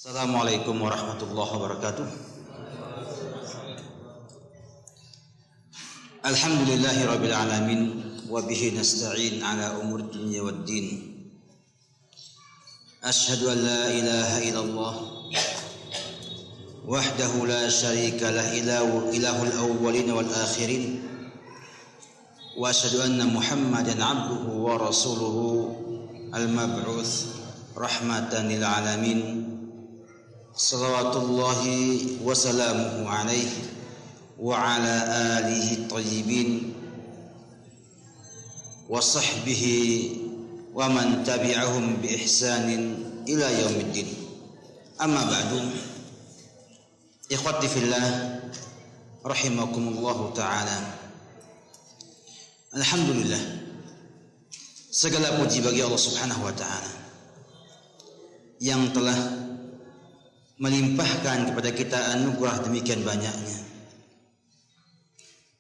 Assalamualaikum warahmatullahi wabarakatuh. Alhamdulillahi rabbil alamin wa bihi nasta'in ala umur dunya waddin. Ashhadu an la ilaha illallah wahdahu la syarika lah ilahul awwalin wal akhirin wa ashhadu anna Muhammadan abduhu wa rasuluhu al-mab'uts rahmatan lil alamin. Salawatullahi wa salamuhu alaihi wa ala alihi tayyibin wa sahbihi wa man tabi'ahum bi ihsanin ila yaumiddin. Amma ba'du. Ikhwati fillah rahimakumullahu ta'ala. Alhamdulillah, segala puji bagi Allah Subhanahu wa ta'ala yang telah melimpahkan kepada kita anugerah demikian banyaknya,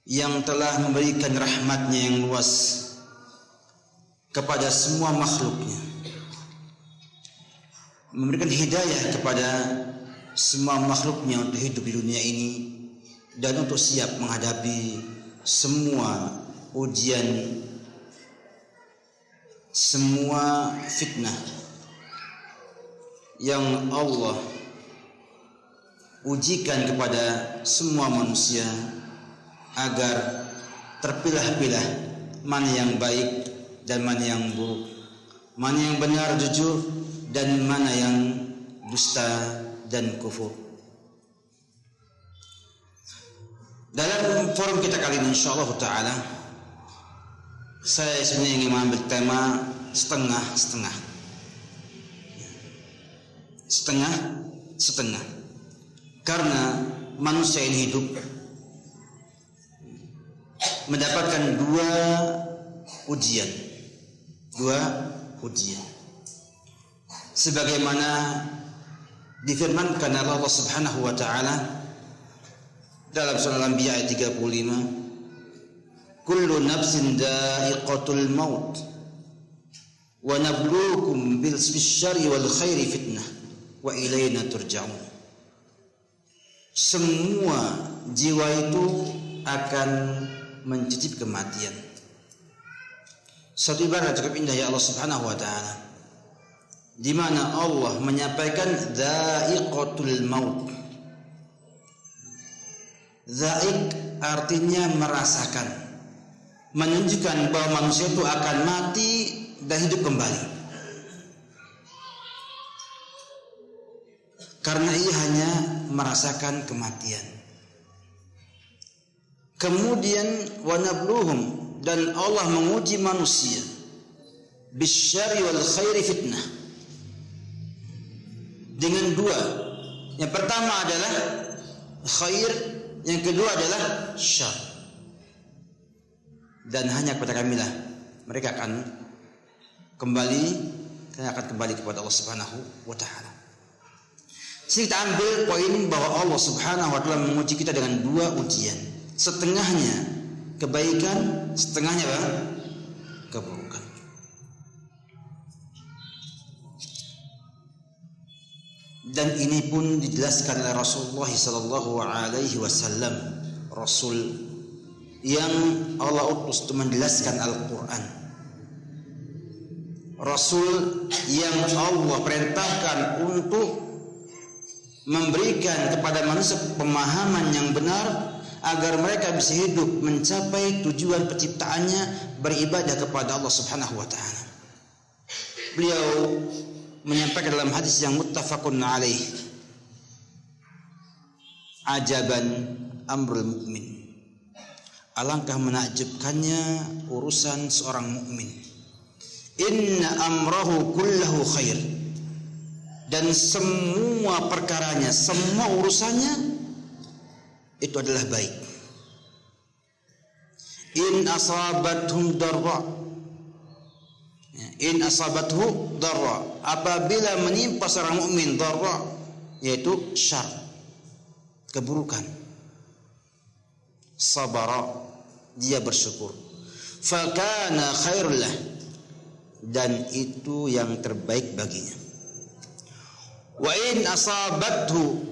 yang telah memberikan rahmatnya yang luas kepada semua makhluknya, memberikan hidayah kepada semua makhluknya untuk hidup di dunia ini dan untuk siap menghadapi semua ujian, semua fitnah yang Allah ujikan kepada semua manusia agar terpilah-pilah mana yang baik dan mana yang buruk, mana yang benar jujur dan mana yang dusta dan kufur. Dalam forum kita kali ini insyaallah taala saya sebenarnya ingin mengambil tema setengah. Karena manusia ini hidup mendapatkan dua ujian. Sebagaimana difirmankan oleh Allah Subhanahu wa taala dalam surah Al-Anbiya ayat 35, kullu nafsin dha'iqatul maut wa nabluukum bil syarri wal khairi fitnah wa ilaina turja'un. Semua jiwa itu akan mencicip kematian. Satu ibarat cukup indah ya Allah Subhanahu wa taala, di mana Allah menyampaikan dha'iqatul maut. Dha'iq artinya merasakan, menunjukkan bahwa manusia itu akan mati dan hidup kembali. Karena ia hanya merasakan kematian. Kemudian wanabluhum, dan Allah menguji manusia bisyarri wal khairi fitnah, dengan dua. Yang pertama adalah khair, yang kedua adalah syar. Dan hanya kepada kamilah mereka akan kembali kepada Allah Subhanahu wa taala. Kita ambil poin bahwa Allah Subhanahu wa taala menguji kita dengan dua ujian. Setengahnya kebaikan, setengahnya keburukan. Dan ini pun dijelaskan oleh Rasulullah sallallahu alaihi wasallam, Rasul yang Allah utus untuk menjelaskan Al-Qur'an. Rasul yang Allah perintahkan untuk memberikan kepada manusia pemahaman yang benar agar mereka bisa hidup mencapai tujuan penciptaannya, beribadah kepada Allah Subhanahu wa taala. Beliau menyampaikan dalam hadis yang muttafaqun alaih, ajaban amrul mukmin, alangkah menakjubkannya urusan seorang mukmin. Inna amrahu kullahu khair, dan semua perkaranya, semua urusannya itu adalah baik. In asabathum darra, in asabathu darra, apabila menimpa seorang mukmin darra, yaitu syar, keburukan, sabara, dia bersyukur, fakana khairullah, dan itu yang terbaik baginya. Wa in asabathu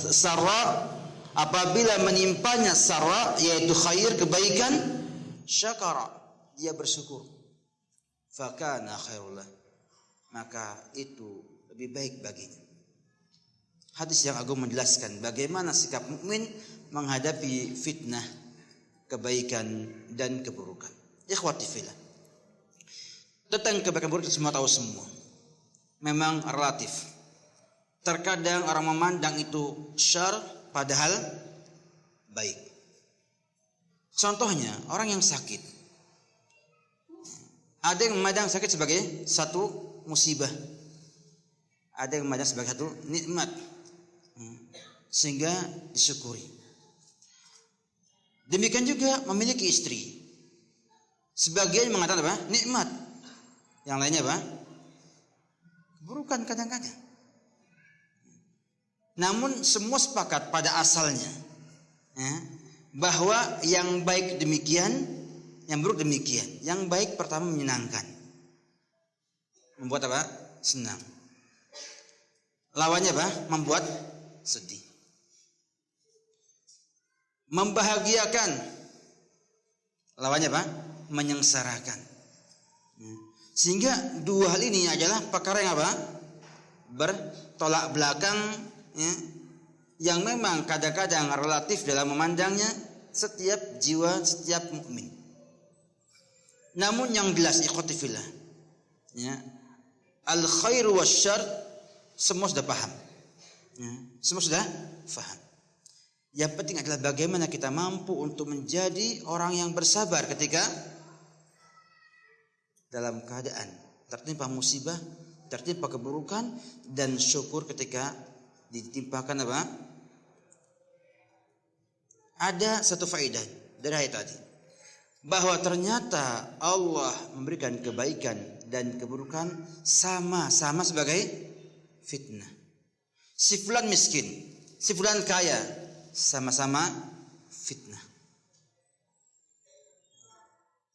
sarra, apabila menimpanya sarra yaitu khair, kebaikan, syakara, dia bersyukur, fakana khairullah, maka itu lebih baik baginya. Hadis yang agung menjelaskan bagaimana sikap mukmin menghadapi fitnah, kebaikan dan keburukan. Ikhwati fillah, tentang kebaikan buruk semua tahu semua, memang relatif. Terkadang orang memandang itu syar padahal baik. Contohnya orang yang sakit, ada yang memandang sakit sebagai satu musibah, ada yang memandang sebagai satu nikmat, sehingga disyukuri. Demikian juga memiliki istri, sebagian mengatakan apa? Nikmat, yang lainnya apa? Keburukan kadang-kadang. Namun semua sepakat pada asalnya, bahwa yang baik demikian, yang buruk demikian. Yang baik pertama menyenangkan, membuat apa? Senang. Lawannya apa? Membuat sedih. Membahagiakan, lawannya apa? Menyengsarakan. Sehingga dua hal ini adalah perkara yang apa? Bertolak belakang, yang memang kadang-kadang relatif dalam memandangnya setiap jiwa, setiap mukmin. Namun yang jelas ikhwati fillah, al khairu wasyarr semua sudah paham. Semua sudah paham. Yang penting adalah bagaimana kita mampu untuk menjadi orang yang bersabar ketika dalam keadaan tertimpa musibah, tertimpa keburukan, dan syukur ketika ditimpakan apa? Ada satu faedah dari ayat tadi, bahwa ternyata Allah memberikan kebaikan dan keburukan sama-sama sebagai fitnah. Si fulan miskin, si fulan kaya, sama-sama fitnah.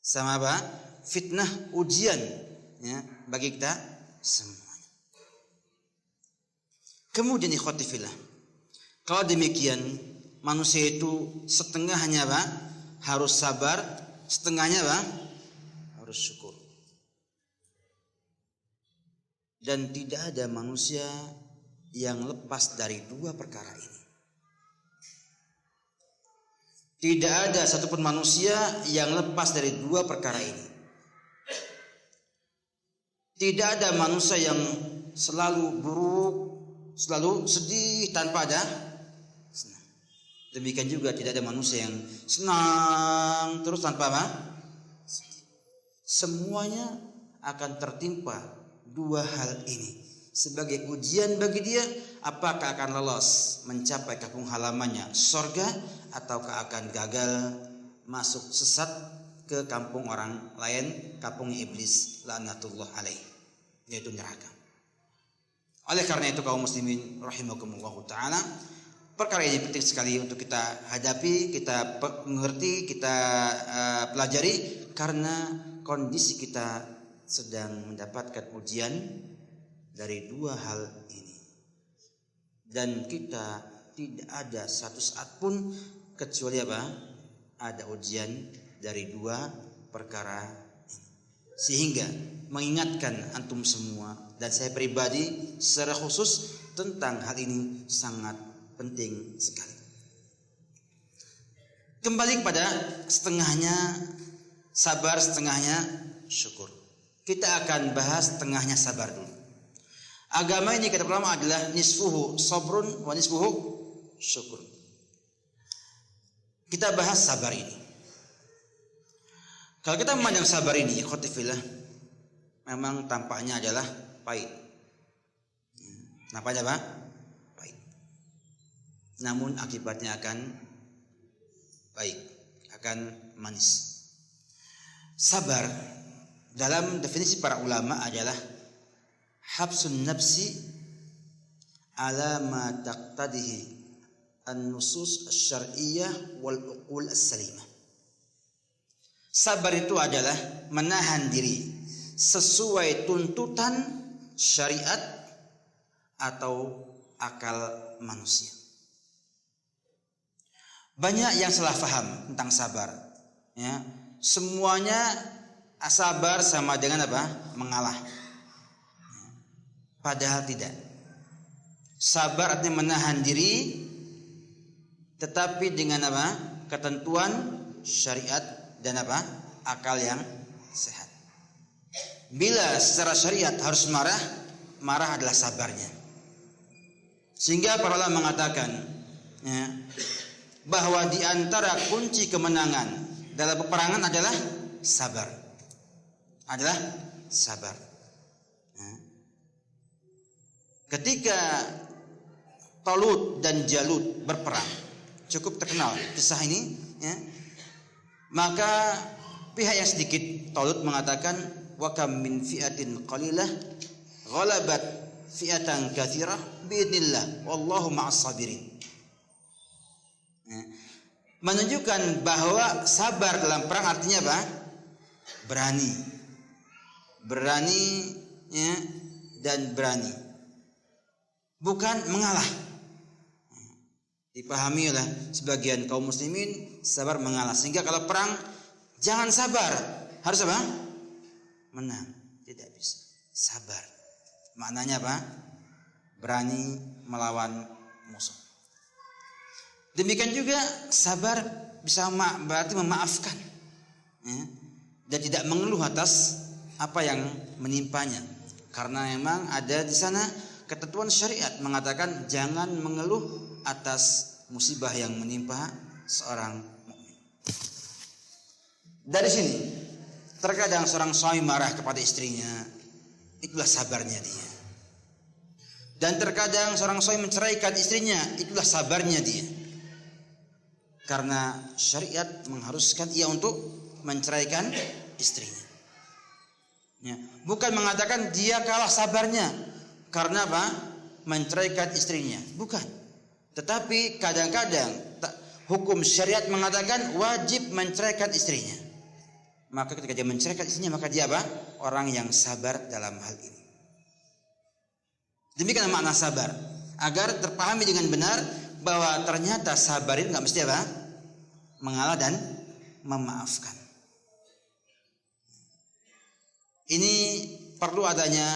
Sama apa? Fitnah, ujian, bagi kita semuanya. Kemudian ikhwati fillah, kalau demikian manusia itu setengahnya apa? Harus sabar, setengahnya apa? Harus syukur. Dan tidak ada manusia yang lepas dari dua perkara ini. Tidak ada satupun manusia yang lepas dari dua perkara ini. Tidak ada manusia yang selalu buruk, selalu sedih tanpa ada senang. Demikian juga tidak ada manusia yang senang terus tanpa apa? Semuanya akan tertimpa dua hal ini sebagai ujian bagi dia, apakah akan lolos mencapai kampung halamannya surga, ataukah akan gagal masuk sesat ke kampung orang lain, kampungnya iblis laknatullah alaih, yaitu neraka. Oleh karena itu kaum muslimin rahimakumullah taala, perkara ini penting sekali untuk kita hadapi, kita mengerti, kita pelajari, karena kondisi kita sedang mendapatkan ujian dari dua hal ini. Dan kita tidak ada satu saat pun kecuali apa? Ada ujian dari dua perkara ini. Sehingga mengingatkan antum semua dan saya pribadi secara khusus tentang hal ini sangat penting sekali. Kembali kepada setengahnya sabar, setengahnya syukur. Kita akan bahas setengahnya sabar dulu. Agama ini kata ulama adalah nisfuhu sabrun wa nisfuhu syukur. Kita bahas sabar ini. Kalau kita memandang sabar ini, ikhwati fillah, memang tampaknya adalah pahit. Nampaknya apa? Pahit. Namun akibatnya akan baik, akan manis. Sabar dalam definisi para ulama adalah habsun nafsi ala ma taqtadihi an-nusus asy-syar'iyyah wal uqul as-salimah. Sabar itu adalah menahan diri sesuai tuntutan syariat atau akal manusia. Banyak yang salah faham tentang sabar. Ya, semuanya sabar sama dengan apa? Mengalah. Padahal tidak. Sabar artinya menahan diri, tetapi dengan apa? Ketentuan syariat dan apa? Akal yang sehat. Bila secara syariat harus marah, marah adalah sabarnya. Sehingga para ulama mengatakan, ya, bahwa di antara kunci kemenangan dalam peperangan adalah sabar. Adalah sabar. Ya. Ketika Talut dan Jalut berperang, cukup terkenal kisah ini, ya, maka pihak yang sedikit, Talut mengatakan, wa kam min fi'atin qalilah ghalabat fi'atan katsirah biidznillah wallahu ma'as sabirin. Menunjukkan bahwa sabar dalam perang artinya apa? Berani. Berani, ya, dan berani. Bukan mengalah. Dipahami oleh sebagian kaum muslimin, sabar mengalah. Sehingga kalau perang jangan sabar, harus apa? Menang. Tidak bisa. Sabar. Maknanya apa? Berani melawan musuh. Demikian juga sabar bisa berarti memaafkan, ya, dan tidak mengeluh atas apa yang menimpanya. Karena memang ada di sana ketentuan syariat mengatakan jangan mengeluh atas musibah yang menimpa seorang mukmin. Dari sini terkadang seorang suami marah kepada istrinya, itulah sabarnya dia. Dan terkadang seorang suami menceraikan istrinya, itulah sabarnya dia. Karena syariat mengharuskan ia untuk menceraikan istrinya. Ya. Bukan mengatakan dia kalah sabarnya karena apa? Menceraikan istrinya. Bukan. Tetapi kadang-kadang hukum syariat mengatakan wajib menceraikan istrinya. Maka ketika dia menceraikan istrinya, maka dia apa? Orang yang sabar dalam hal ini. Demikian makna sabar. Agar terpahami dengan benar bahwa ternyata sabar itu nggak mesti apa? Mengalah dan memaafkan. Ini perlu adanya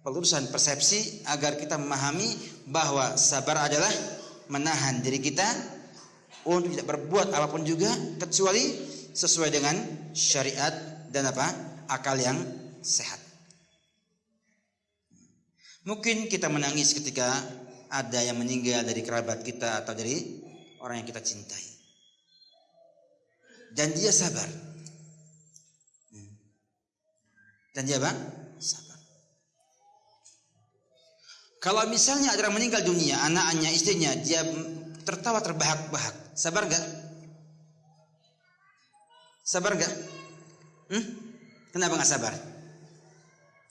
pelurusan persepsi agar kita memahami bahwa sabar adalah menahan diri kita untuk tidak berbuat apapun juga kecuali sesuai dengan syariat dan apa? Akal yang sehat. Mungkin kita menangis ketika ada yang meninggal dari kerabat kita atau dari orang yang kita cintai. Dan dia sabar. Dan dia apa? Sabar. Kalau misalnya ada orang meninggal dunia, anaknya, istrinya, dia tertawa terbahak-bahak, sabar gak? Sabar gak? Kenapa gak sabar?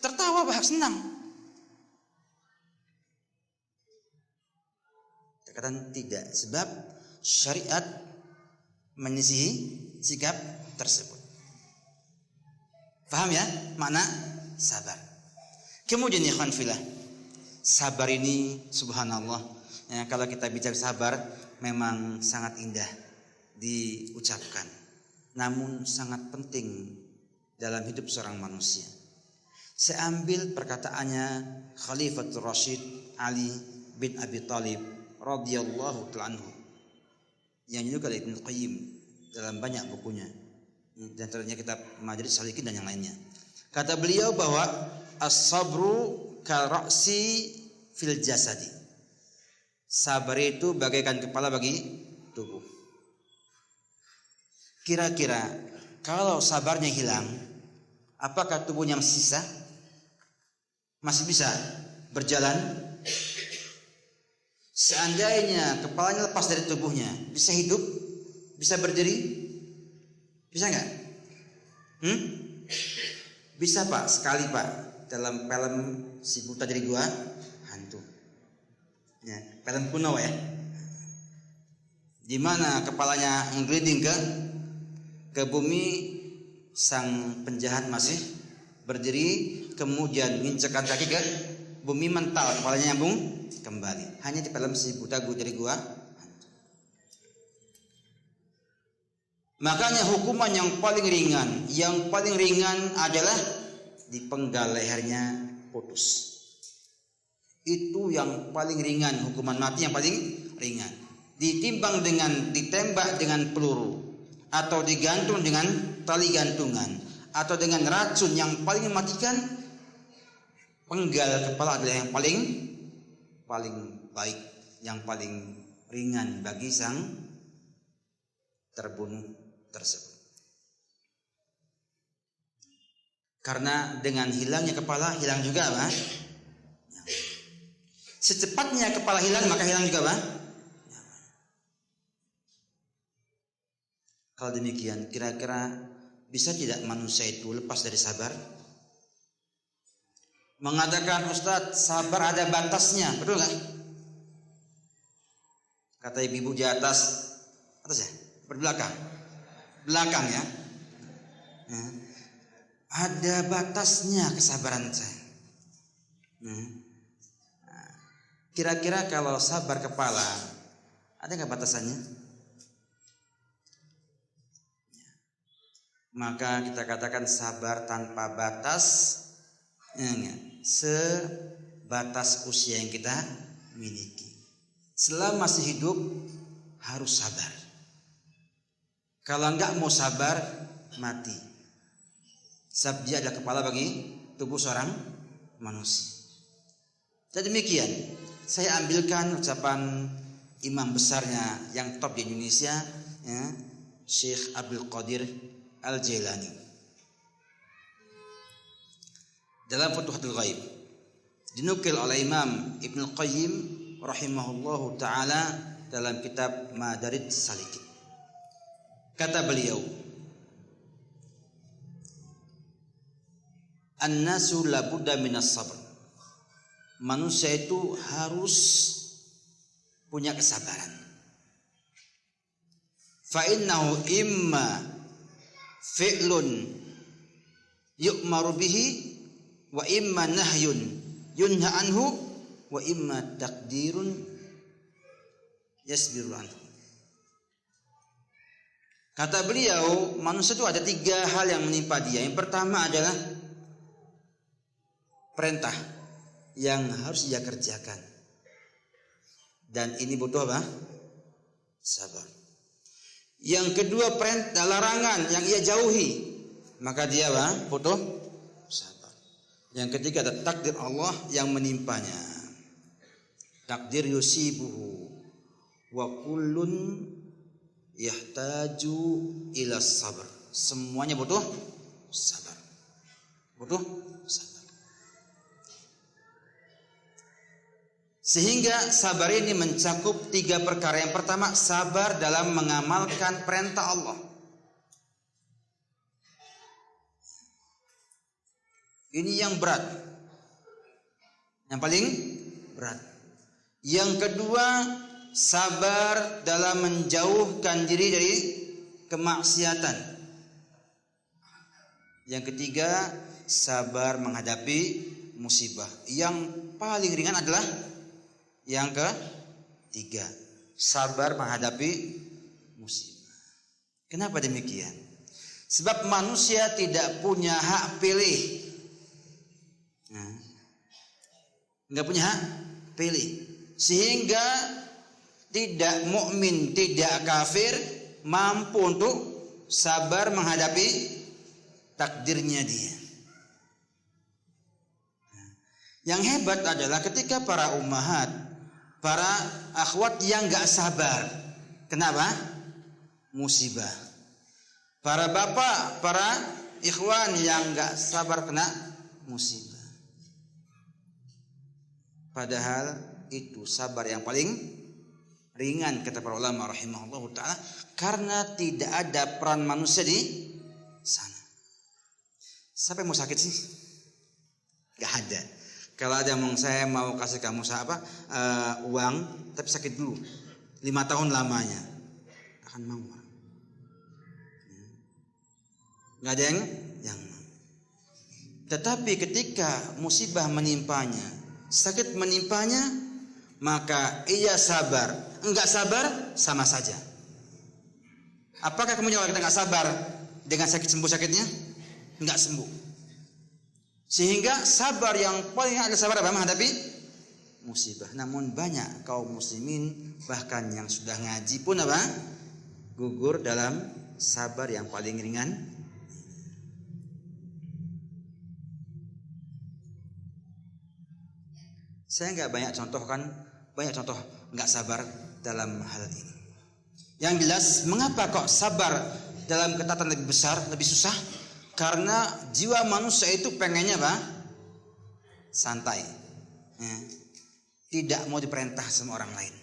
Tertawa bahak, senang. Katakan tidak, sebab syariat menyisihi sikap tersebut. Paham ya makna sabar? Kemudian ikhwan fillah, sabar ini subhanallah, ya, kalau kita bicara sabar memang sangat indah diucapkan, namun sangat penting dalam hidup seorang manusia. Saya ambil perkataannya Khalifatul Rasyid Ali bin Abi Thalib radhiyallahu ta'ala anhu, yang juga oleh Ibnu Qayyim dalam banyak bukunya, dan ternyata kitab Madarij Salikin dan yang lainnya. Kata beliau bahwa as-sabru kal-ra'si fil jasadi. Sabar itu bagaikan kepala bagi tubuh. Kira-kira kalau sabarnya hilang, apakah tubuhnya masih sisa? Masih bisa berjalan? Seandainya kepalanya lepas dari tubuhnya, bisa hidup? Bisa berdiri? Bisa enggak? Bisa Pak, sekali Pak, dalam film Si Buta Dari Gua Hantu, ya, film kuno ya, di mana kepalanya menggelinding ke bumi, sang penjahat masih berdiri, kemudian menginjakkan kaki ke bumi mental, kepalanya nyambung kembali. Hanya di dalam si buta dari gua. Makanya hukuman yang paling ringan adalah dipenggal lehernya putus. Itu yang paling ringan, hukuman mati yang paling ringan. Ditimbang dengan ditembak dengan peluru, atau digantung dengan tali gantungan, atau dengan racun yang paling mematikan, penggal kepala adalah yang paling baik, yang paling ringan bagi sang terbunuh tersebut. Karena dengan hilangnya kepala hilang juga apa? Secepatnya kepala hilang maka hilang juga apa? Kalau demikian, kira-kira bisa tidak manusia itu lepas dari sabar? Mengatakan Ustadz, sabar ada batasnya, betul nggak? Kata ibu-ibu di atas ya, belakang ya. Ada batasnya kesabaran saya. Kira-kira kalau sabar kepala, ada nggak batasannya? Maka kita katakan sabar tanpa batas, sebatas usia yang kita miliki. Selama masih hidup harus sabar. Kalau enggak mau sabar, mati. Sebab dia adalah kepala bagi tubuh seorang manusia. Jadi demikian, saya ambilkan ucapan imam besarnya yang top di Indonesia, ya, Syekh Abdul Qadir Al-Jailani. Dalam Futuhatul Ghaib dinukil oleh Imam Ibnu Qayyim rahimahullahu taala dalam kitab Madarijus Salikin. Kata beliau, "An-nasu la budda minas sabr." Manusia itu harus punya kesabaran. Fa innahu imma fi'lun yu'maru bihi wa imma nahyun yunha anhu wa imma takdirun yasbiru anhu. Kata beliau, manusia itu ada 3 hal yang menimpa dia. Yang pertama adalah perintah yang harus dia kerjakan, dan ini butuh apa? Sabar. Yang kedua perintah larangan yang ia jauhi, maka dia apa? Butuh sabar. Yang ketiga ada takdir Allah yang menimpanya. Takdir yusibuhu wa kullun yahtaju ila sabr. Semuanya butuh sabar. Butuh sabar. Sehingga sabar ini mencakup 3 perkara. Yang pertama, sabar dalam mengamalkan perintah Allah. Ini yang berat, yang paling berat. Yang kedua, sabar dalam menjauhkan diri dari kemaksiatan. Yang ketiga, sabar menghadapi musibah. Yang paling ringan adalah yang ketiga, sabar menghadapi musibah. Kenapa demikian? Sebab manusia tidak punya hak pilih. Enggak punya hak pilih. Sehingga tidak mukmin, tidak kafir mampu untuk sabar menghadapi takdirnya dia. Yang hebat adalah ketika para ummahat, para akhwat yang gak sabar. Kenapa? Musibah. Para bapak, para ikhwan yang gak sabar kena musibah. Padahal itu sabar yang paling ringan, kata para ulama rahimahullah ta'ala, karena tidak ada peran manusia di sana. Siapa yang mau sakit sih? Gak ada. Kalau ada yang saya mau kasih kamu uang, tapi sakit dulu 5 tahun lamanya, akan mau. Nggak ada yang mau. Tetapi ketika musibah menimpanya, sakit menimpanya, maka ia sabar. Enggak sabar sama saja. Apakah kemudian kalau kita enggak sabar dengan sakit sembuh sakitnya? Enggak sembuh. Sehingga sabar yang paling ada sabar apa? Menghadapi musibah. Namun banyak kaum muslimin bahkan yang sudah ngaji pun apa? Gugur dalam sabar yang paling ringan. Saya nggak banyak contoh nggak sabar dalam hal ini. Yang jelas, mengapa kok sabar dalam ketatan lebih besar, lebih susah? Karena jiwa manusia itu pengennya apa? Santai, ya. Tidak mau diperintah sama orang lain.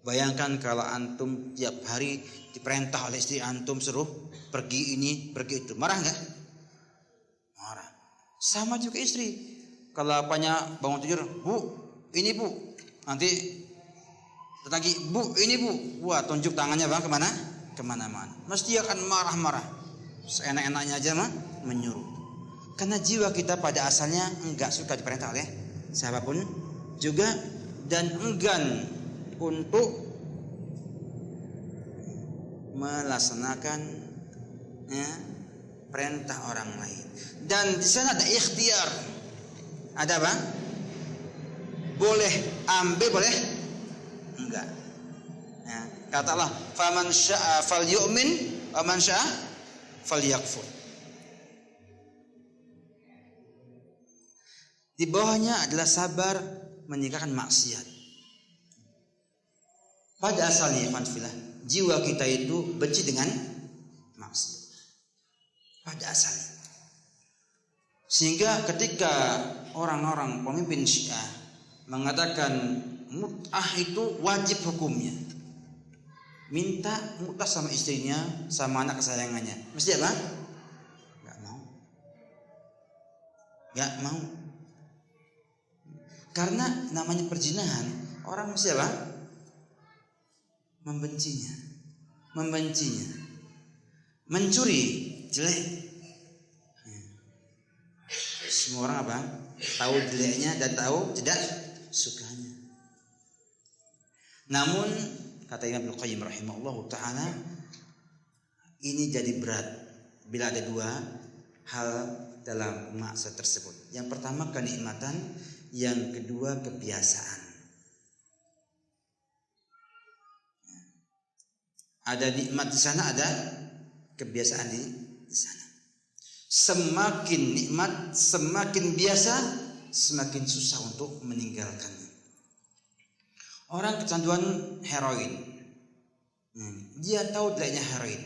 Bayangkan kalau antum tiap hari diperintah oleh istri antum, suruh pergi ini, pergi itu, marah nggak? Marah. Sama juga istri. Kalau apanya bangun tidur, bu, ini bu, nanti lagi bu, ini bu, wah tunjuk tangannya bang kemana? Kemana-mana. Mesti akan marah-marah. Seenak-enaknya aja mah menyuruh. Karena jiwa kita pada asalnya enggak suka diperintah oleh siapapun juga dan enggan untuk melaksanakan perintah orang lain. Dan di sana ada ikhtiar. Ada apa? Boleh ambil, boleh enggak. Ya, kata Allah, "Faman syaa'a falyu'min wa man syaa'a falyakfur." Di bawahnya adalah sabar meninggalkan maksiat. Pada asalnya jiwa kita itu benci dengan maksiat. Pada asalnya. Sehingga ketika orang-orang pemimpin Syiah mengatakan mut'ah itu wajib hukumnya, minta mut'ah sama istrinya, sama anak kesayangannya, mesti apa? Gak mau. Karena namanya perzinahan, orang mesti apa? Membencinya. Mencuri jelek. Semua orang apa? Tahu jeleknya dan tahu tidak sukanya. Namun kata Imam Al-Qayyim rahimahullahu taala, ini jadi berat bila ada dua hal dalam maksud tersebut. Yang pertama kenikmatan, yang kedua kebiasaan. Ada nikmat di sana, ada kebiasaan di sana. Semakin nikmat, semakin biasa, semakin susah untuk meninggalkannya. Orang kecanduan heroin, dia tahu jeleknya heroin,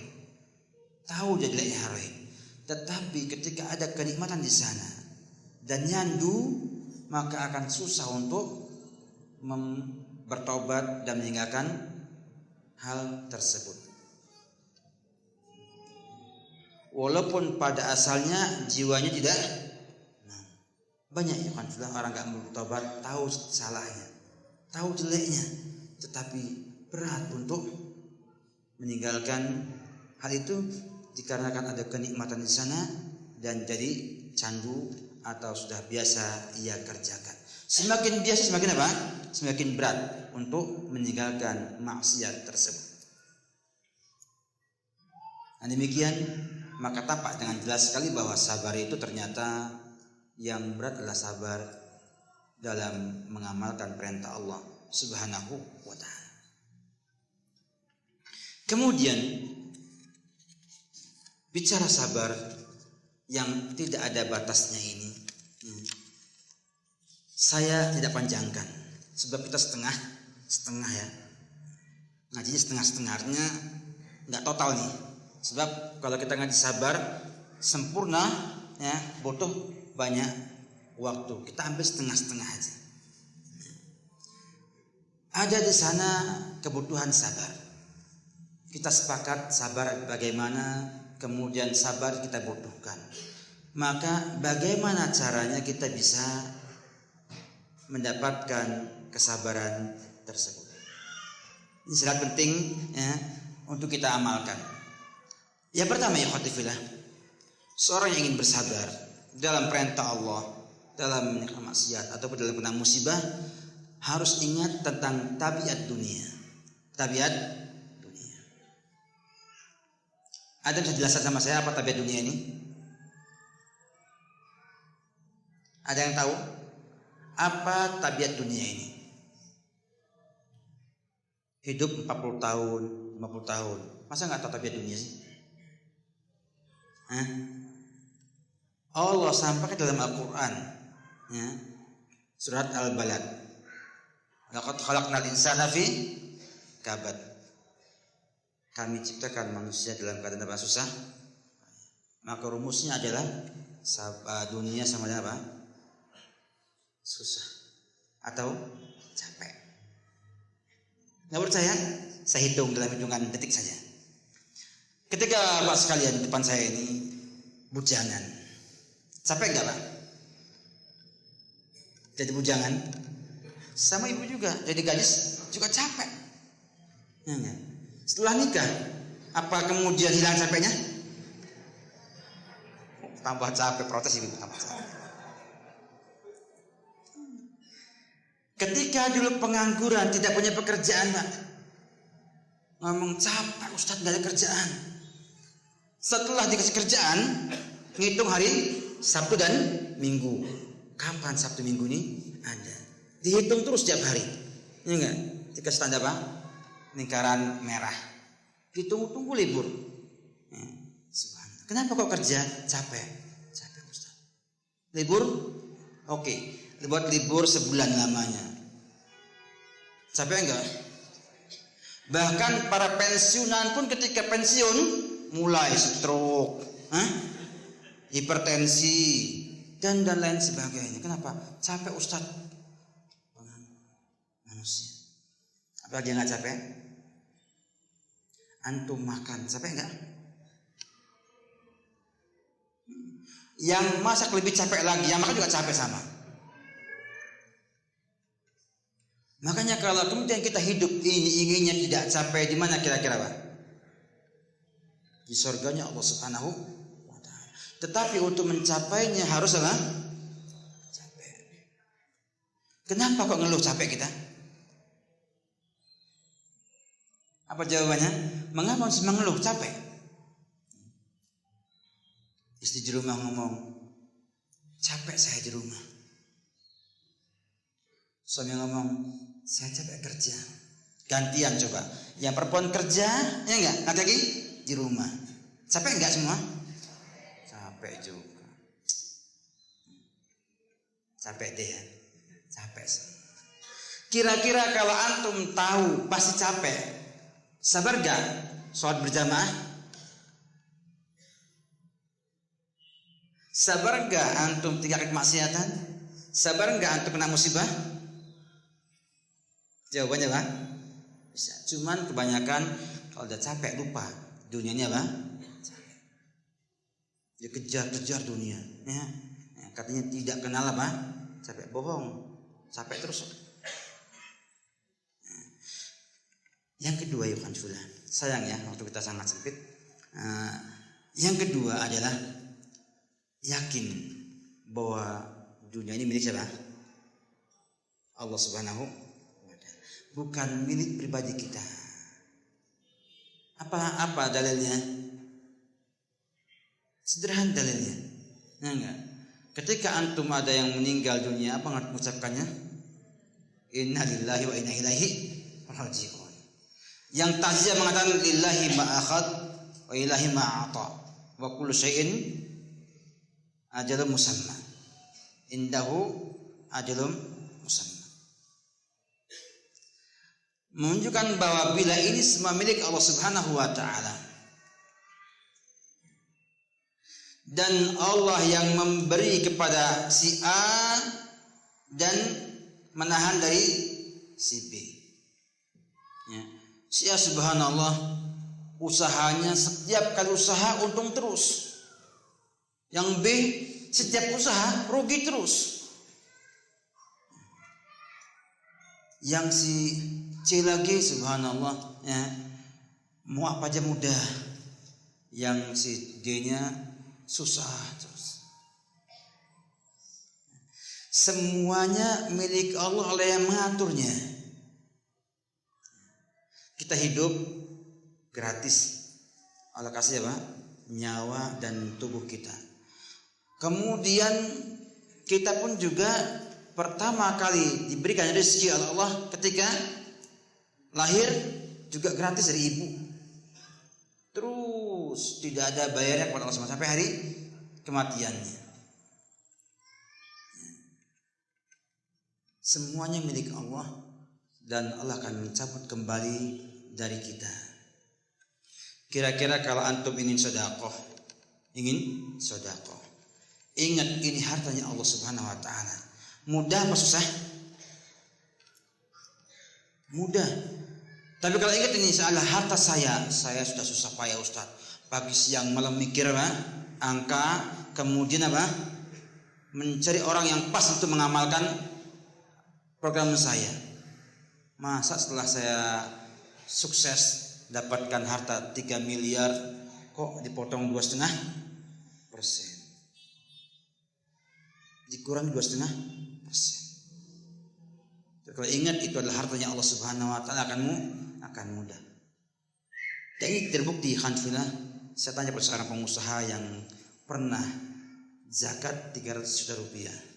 tetapi ketika ada kenikmatan di sana dan nyandu, maka akan susah untuk bertobat dan meninggalkan hal tersebut. Walaupun pada asalnya jiwanya tidak, banyak ya kan sudah orang nggak mau bertobat, tahu salahnya, tahu jeleknya, tetapi berat untuk meninggalkan hal itu dikarenakan ada kenikmatan di sana dan jadi candu atau sudah biasa ia kerjakan. Semakin biasa semakin apa? Semakin berat untuk meninggalkan maksiat tersebut. Dan demikian maka tampak dengan jelas sekali bahwa sabar itu ternyata yang berat adalah sabar dalam mengamalkan perintah Allah Subhanahu wa ta'ala. Kemudian bicara sabar yang tidak ada batasnya ini, saya tidak panjangkan sebab kita setengah ya, ngajinya setengahnya nggak total nih. Sebab kalau kita ngaji sabar sempurna ya butuh banyak waktu. Kita ambil setengah aja. Ada di sana kebutuhan sabar. Kita sepakat sabar bagaimana, kemudian sabar kita butuhkan. Maka bagaimana caranya kita bisa mendapatkan kesabaran tersebut? Ini sangat penting ya untuk kita amalkan. Yang pertama ya khotifillah, seorang yang ingin bersabar dalam perintah Allah dalam meninggalkan maksiat ataupun dalam kena musibah harus ingat tentang tabiat dunia. Tabiat dunia. Ada bisa jelaskan sama saya apa tabiat dunia ini? Ada yang tahu apa tabiat dunia ini? Hidup 40 tahun, 50 tahun. Masa nggak tahu tabiat dunia sih? Allah sampaikan dalam Al-Quran, ya, surat Al-Balad. Laqad khalaqnal insana fi kabad. Kami ciptakan manusia dalam keadaan apa? Susah. Maka rumusnya adalah dunia sama dengan apa? Susah atau capek. Nggak percaya? Saya hitung dalam hitungan detik saja. Ketika Pak sekalian di depan saya ini bujangan, capek nggak Pak? Jadi bujangan, sama ibu juga jadi gadis juga capek. Ya, setelah nikah, apa kemudian hilang capeknya? Tambah capek, protes ibu tambah capek. Ketika dulu pengangguran, tidak punya pekerjaan Pak, ngomong capek Ustadz gak ada kerjaan. Setelah dikasih kerjaan, ngitung hari Sabtu dan Minggu. Kapan Sabtu Minggu ini ada? Dihitung terus setiap hari. Ya enggak? Dikasih tanda apa? Lingkaran merah. Ditunggu-tunggu libur. Ya, kenapa kok kerja? Capek. Capek Ustaz. Libur? Oke. Buat libur sebulan lamanya. Capek enggak? Bahkan para pensiunan pun ketika pensiun mulai stroke, hipertensi dan lain sebagainya. Kenapa? Capek Ustaz. Manusia. Apalagi nggak capek? Antum makan capek nggak? Yang masak lebih capek lagi, yang makan juga capek sama. Makanya kalau kemudian kita hidup ini inginnya tidak capek, di mana kira-kira Pak? Di surganya Allah Subhanahu wa Ta'ala. Tetapi untuk mencapainya harus apa? Capek. Kenapa kok ngeluh capek kita? Apa jawabannya? Mengapa harus mengeluh capek? Istri di rumah ngomong, capek saya di rumah. Suami ngomong, saya capek kerja. Gantian coba. Yang perempuan kerja, ya enggak? Nanti lagi di rumah. Capek enggak semua? Capek juga. Capek deh ya. Capek. Kira-kira kalau antum tahu pasti capek, sabar enggak sholat berjamaah? Sabar enggak antum tinggalkan kemaksiatan? Sabar enggak antum kena musibah? Jawabannya apa? Bisa. Cuman kebanyakan kalau udah capek lupa dunianya apa? Capek. Dia kejar-kejar dunia. Ya. Katanya tidak kenal apa? Capek. Bohong. Capek terus. Yang kedua ya kan sudah. Sayang ya waktu kita sangat sempit. Yang kedua adalah yakin bahwa dunia ini milik siapa? Allah Subhanahu wa Ta'ala. Bukan milik pribadi kita. Apa dalilnya? Sederhana dalilnya. Nah, enggak. Ketika antum ada yang meninggal dunia, apa nggak mengucapkannya? Inna lillahi wa inna ilaihi raji'un. Yang takziah mengatakan lillahi ma akhad wa ilahi ma ata wa kullu syai'in ajalun musamma. Indahu ajalun musamma. Menunjukkan bahwa bila ini semua milik Allah Subhanahu wa Ta'ala, dan Allah yang memberi kepada si A dan menahan dari si B. Ya. Si A subhanallah usahanya setiap kali usaha untung terus. Yang B setiap usaha rugi terus. Yang si C lagi subhanallah ya, mau apa aja mudah. Yang si D-nya susah terus. Semuanya milik Allah, Allah yang mengaturnya. Kita hidup gratis, Allah kasih apa? Nyawa dan tubuh kita. Kemudian kita pun juga pertama kali diberikan rezeki oleh Allah ketika lahir juga gratis dari ibu. Terus tidak ada bayarnya kepada Allah sampai hari kematiannya. Semuanya milik Allah dan Allah akan mencabut kembali dari kita. Kira-kira kalau antum ingin sedekah, ingat ini hartanya Allah Subhanahu wa taala. Mudah apa susah? Mudah. Tapi kalau ingat ini salah harta saya sudah susah payah Ustaz. Pagi siang malam mikir angka, kemudian mencari orang yang pas untuk mengamalkan program saya. Masa setelah saya sukses dapatkan harta 3 miliar kok dipotong 2,5%, dikurangi 2,5%. Kalau ingat itu adalah hartanya Allah Subhanahu wa taala, akan mudah. Dan ini terbukti khanfillah. Saya tanya pada seorang pengusaha yang pernah zakat 300 juta rupiah.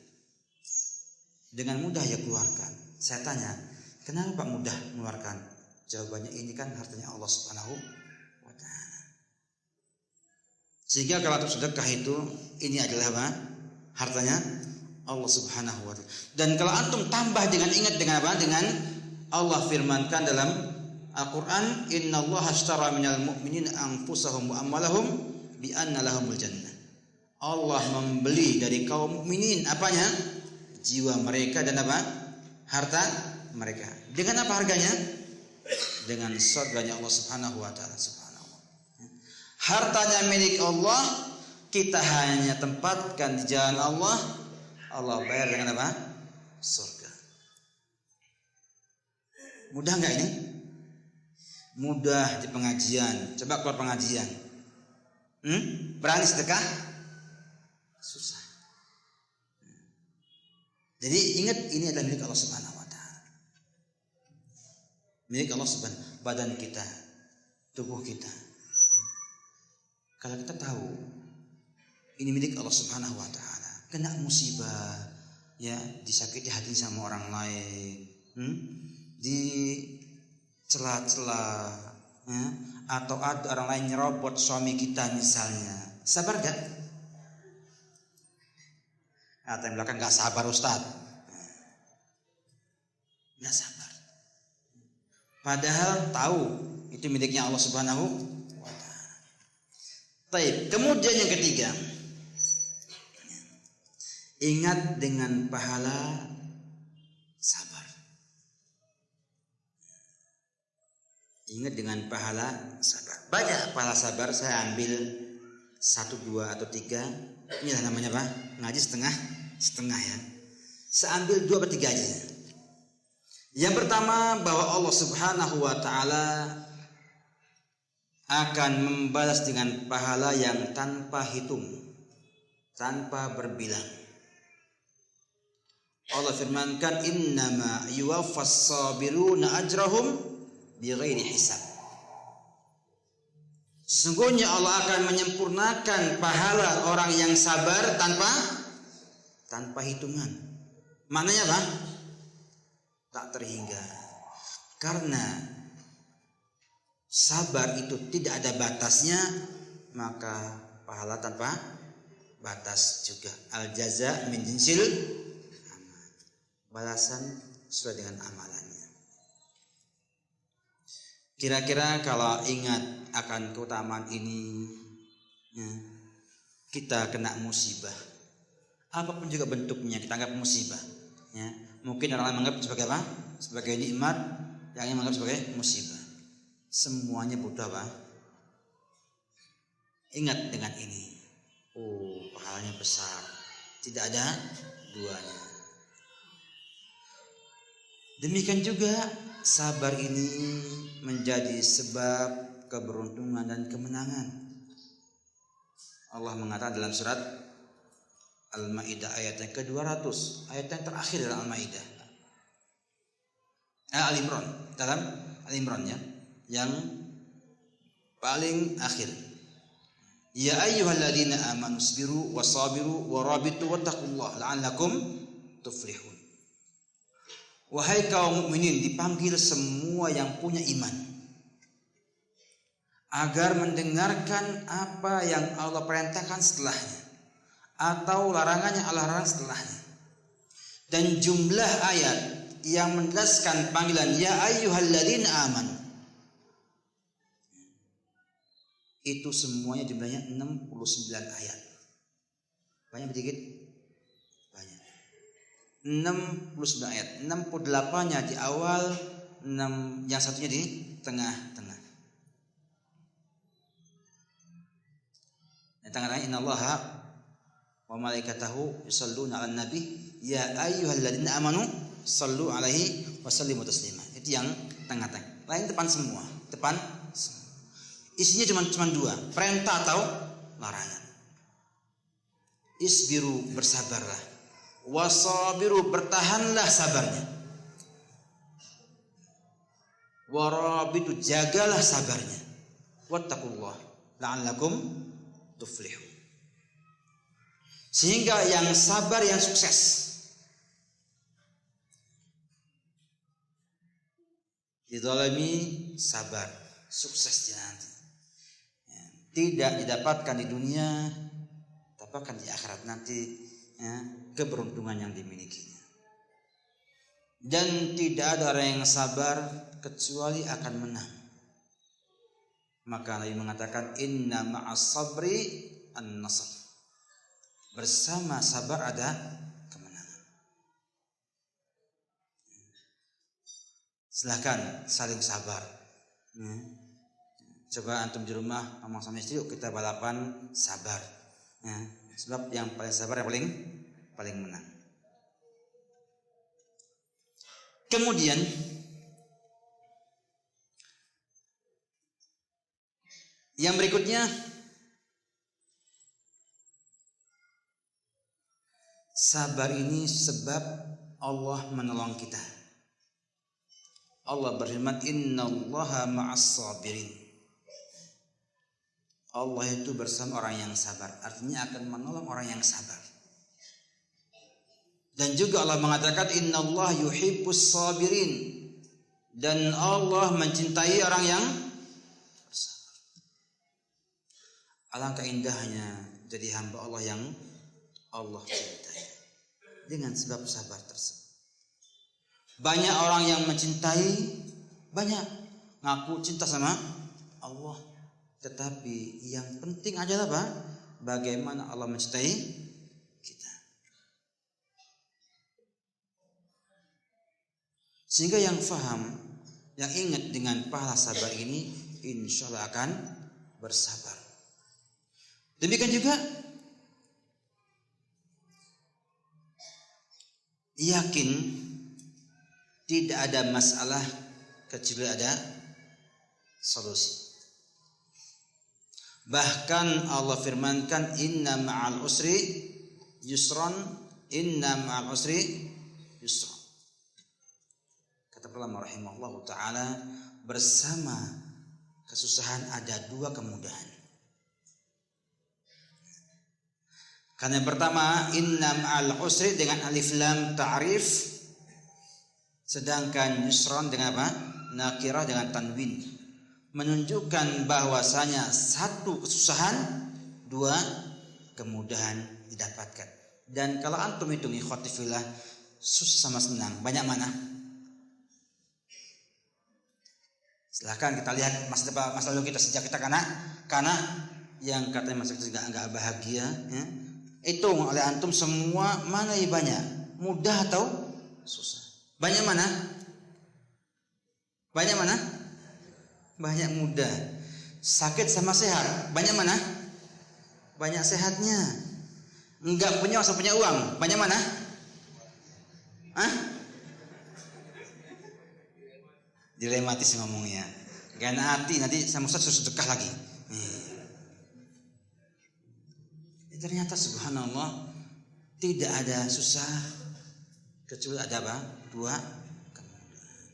Dengan mudah ya keluarkan. Saya tanya, kenapa Pak mudah mengeluarkan? Jawabannya, ini kan hartanya Allah Subhanahu wa taala. Sehingga kalau untuk sedekah itu, ini adalah hartanya Allah Subhanahu wa taala. Dan kalau antum tambah dengan ingat dengan Dengan Allah firmankan dalam Al-Qur'an, "Innallaha ashtara minal mu'minina anfusahum wa amwalahum bi anna lahumul jannah." Allah membeli dari kaum mukminin apanya? Jiwa mereka dan harta mereka. Dengan apa harganya? Dengan surganya Allah Subhanahu wa taala. Hartanya milik Allah, kita hanya tempatkan di jalan Allah, Allah bayar dengan surga. Mudah enggak ini? Mudah di pengajian. Coba keluar pengajian. Berani sedekah? Susah. Jadi ingat, ini adalah milik Allah Subhanahu wa taala. Milik Allah Subhanahu, badan kita, tubuh kita. Kalau kita tahu ini milik Allah Subhanahu wa taala, kena musibah, ya, disakiti hati sama orang lain, dicela-cela, ya, atau ada orang lain nyerobot suami kita misalnya, sabar gak? Atau yang belakang gak sabar Ustaz, gak sabar. Padahal tahu itu miliknya Allah Subhanahu wa taala. Baik, kemudian yang ketiga, ingat dengan pahala sabar. Ingat dengan pahala sabar. Banyak pahala sabar, saya ambil 1, 2 atau 3. Inilah namanya ngaji setengah ya. Saya ambil 2 atau 3 aja. Yang pertama, bahwa Allah Subhanahu wa taala akan membalas dengan pahala yang tanpa hitung, tanpa berbilang. Allah firmankan, "Innama yuwaffas sabiruna ajrahum bighairi hisab." Sesungguhnya Allah akan menyempurnakan pahala orang yang sabar tanpa hitungan. Maknanya tak terhingga. Karena sabar itu tidak ada batasnya, maka pahala tanpa batas juga. Al jaza min jinsil amal. Balasan sesuai dengan amalannya. Kira-kira kalau ingat akan keutamaan ini, ya, kita kena musibah, apapun juga bentuknya kita anggap musibah, ya. Mungkin orang lain menganggap sebagai sebagai nikmat, yang lain menganggap sebagai musibah. Semuanya butuh ingat dengan ini. Oh, pahalanya besar, tidak ada duanya. Demikian juga sabar ini menjadi sebab keberuntungan dan kemenangan. Allah mengatakan dalam surat Al-Maidah ayat yang ke-200, ayat yang terakhir dalam Al-Maidah. Al-Imran, dalam Al-Imran ya, yang paling akhir. Ya ayyuhalladzina amanu sabiru wasabiru warabitu wattaqullaha la'allakum tuflihun. Wahai kaum mukminin, dipanggil semua yang punya iman agar mendengarkan apa yang Allah perintahkan setelahnya atau larangannya Allah larang setelahnya. Dan jumlah ayat yang menjelaskan panggilan ya ayyuhalladzina amanu itu semuanya jumlahnya 69 ayat. Banyak sedikit? Banyak. 69 ayat. 68-nya di awal, yang satunya di tengah-tengah. Di tengah-tengah innallaha wa malaikatahu yusholluna 'alan nabi ya ayyuhalladzina amanu shallu 'alaihi wa sallimu taslima. Itu yang tengah-tengah. Lain depan semua, depan semua. Isinya cuma dua, perintah atau larangan. Isbiru, bersabarlah. Wasabiru, bertahanlah sabarnya. Warabitu, jagalah sabarnya. Wattaqullah la'allakum tuflihun. Sehingga yang sabar yang sukses. Dizalimi sabar, sukses dia nanti. Tidak didapatkan di dunia, dapatkan di akhirat nanti ya, keberuntungan yang dimilikinya. Dan tidak ada orang yang sabar kecuali akan menang. Maka Nabi mengatakan inna ma'as sabri an-nasr. Bersama sabar ada kemenangan. Silakan saling sabar. Coba antum di rumah ngomong sama istri, yuk kita balapan sabar. Ya, sebab yang paling sabar yang paling menang. Kemudian yang berikutnya sabar ini sebab Allah menolong kita. Allah berfirman innallaha ma'as sabirin. Allah itu bersama orang yang sabar, artinya akan menolong orang yang sabar. Dan juga Allah mengatakan innallaha yuhibbus sabirin, dan Allah mencintai orang yang bersabar. Alangkah indahnya jadi hamba Allah yang Allah cintai dengan sebab sabar tersebut. Banyak orang yang mencintai, banyak ngaku cinta sama Allah. Tetapi yang penting adalah apa? Bagaimana Allah mencintai kita. Sehingga yang faham, yang ingat dengan pahala sabar ini, insya Allah akan bersabar. Demikian juga yakin tidak ada masalah kecuali ada solusi. Bahkan Allah firmankan inna ma'al usri yusran, inna ma'al usri yusran. Kata ulama rahimahullah ta'ala, bersama kesusahan ada dua kemudahan. Karena yang pertama inna ma'al usri dengan alif lam ta'rif, sedangkan yusran dengan apa? Nakirah dengan tanwin, menunjukkan bahwasanya satu kesusahan, dua kemudahan didapatkan. Dan kalau antum hitung ikhwati fillah, susah sama senang, banyak mana? Silahkan kita lihat masa lalu kita sejak kita karena yang katanya masa kita enggak bahagia, ya. Hitung oleh antum semua mana yang banyak, mudah atau susah? Banyak mana? Banyak mana? Banyak mudah. Sakit sama sehat, banyak mana? Banyak sehatnya. Enggak punya masa punya uang, banyak mana? Hah? Dilematis ngomongnya. Karena hati nanti sama Ustaz suruh sedekah lagi. Ternyata subhanallah Tidak ada susah kecuali ada apa? Dua kemudahan.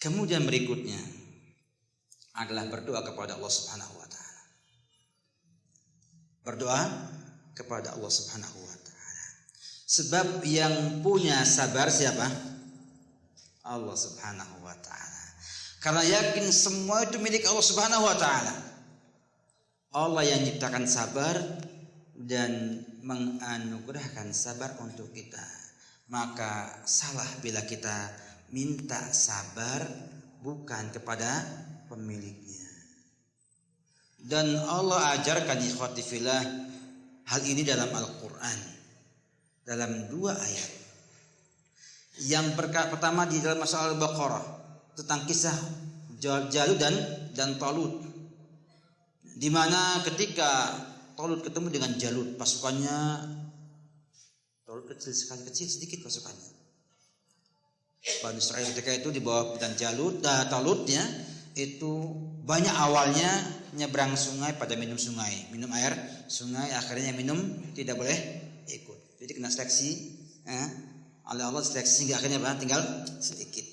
Kemudian berikutnya adalah berdoa kepada Allah Subhanahu wa taala. Berdoa kepada Allah Subhanahu wa taala. Sebab yang punya sabar siapa? Allah Subhanahu wa taala. Karena yakin semua itu milik Allah Subhanahu wa taala. Allah yang menciptakan sabar dan menganugerahkan sabar untuk kita. Maka salah bila kita minta sabar bukan kepada pemiliknya. Dan Allah ajarkan ikhwati fillah hal ini dalam Al-Quran dalam 2 ayat. Yang pertama di dalam masalah Al-Baqarah tentang kisah Jalut dan Talut, di mana ketika Talut ketemu dengan Jalut, pasukannya Talut kecil sedikit pasukannya. Bani Israil ketika itu di bawah pimpinan Talutnya itu banyak awalnya nyebrang sungai pada minum air sungai, akhirnya minum tidak boleh ikut. Jadi kena seleksi, oleh Allah seleksi sehingga akhirnya tinggal sedikit.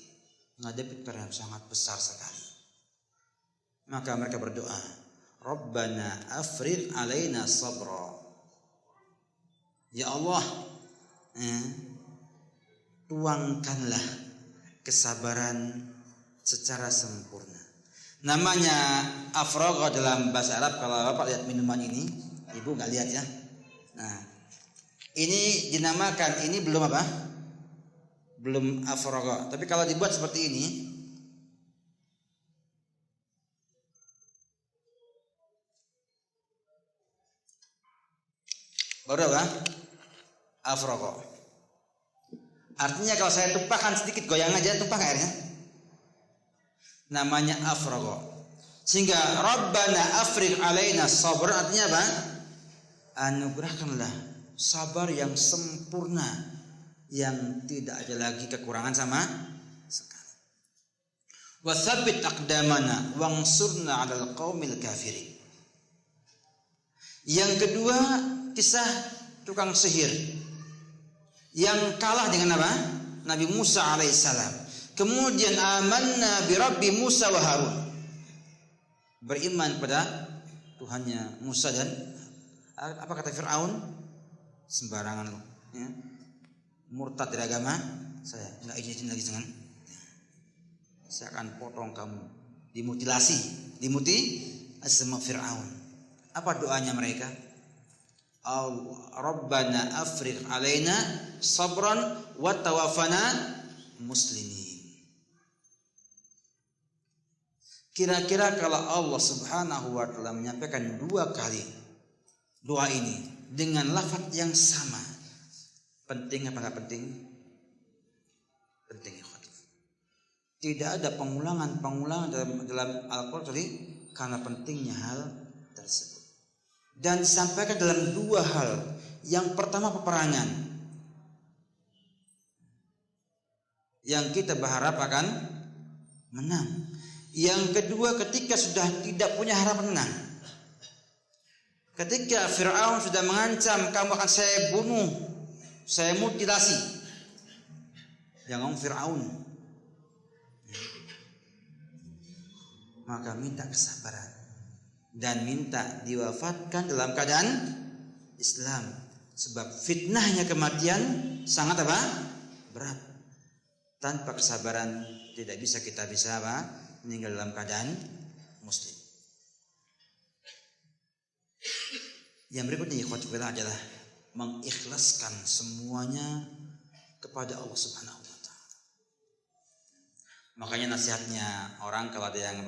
Menghadapi perang sangat besar sekali. Maka mereka berdoa, Rabbana afrigh alaina sabra. Ya Allah, tuangkanlah kesabaran secara sempurna. Namanya afragha dalam bahasa Arab. Kalau Bapak lihat minuman ini, Ibu nggak lihat ya. Nah, ini dinamakan, ini belum apa? Belum afragha. Tapi kalau dibuat seperti ini, baru apa? Afragha. Artinya kalau saya tumpahkan sedikit, goyang aja, tumpah airnya. Namanya afragha. Sehingga Rabbana afrigh alaina sabr, artinya apa? Anugerahkanlah sabar yang sempurna, yang tidak ada lagi kekurangan sama sekali. Wa tsabbit aqdamana wansurna 'alal qaumil kafirin. Yang kedua, kisah tukang sihir yang kalah dengan apa? Nabi Musa alaihissalam. Kemudian amanna bi Rabbi Musa wa Harun. Beriman pada Tuhannya Musa dan apa kata Fir'aun? Sembarangan lu, ya. Murtad dari agama saya, enggak izin lagi jangan. Saya akan potong kamu. Dimutilasi sama Fir'aun. Apa doanya mereka? Rabbana afrigh alaina sabran wa tawaffana muslimin. Kira-kira kalau Allah Subhanahu wa taala menyampaikan 2 kali doa ini dengan lafaz yang sama, penting apa enggak penting? Penting ya. Tidak ada pengulangan dalam Al-Qur'an karena pentingnya hal tersebut. Dan disampaikan dalam 2 hal. Yang pertama peperangan, yang kita berharap akan menang. Yang kedua ketika sudah tidak punya harapan menang. Ketika Fir'aun sudah mengancam, kamu akan saya bunuh, saya mutilasi. Jangan Fir'aun. Maka minta kesabaran dan minta diwafatkan dalam keadaan Islam. Sebab fitnahnya kematian sangat apa? Berat. Tanpa kesabaran tidak bisa kita apa? Meninggal dalam keadaan muslim. Yang berikutnya ikhwati fillah adalah mengikhlaskan semuanya kepada Allah Subhanahu wa taala. Makanya nasihatnya orang kalau ada yang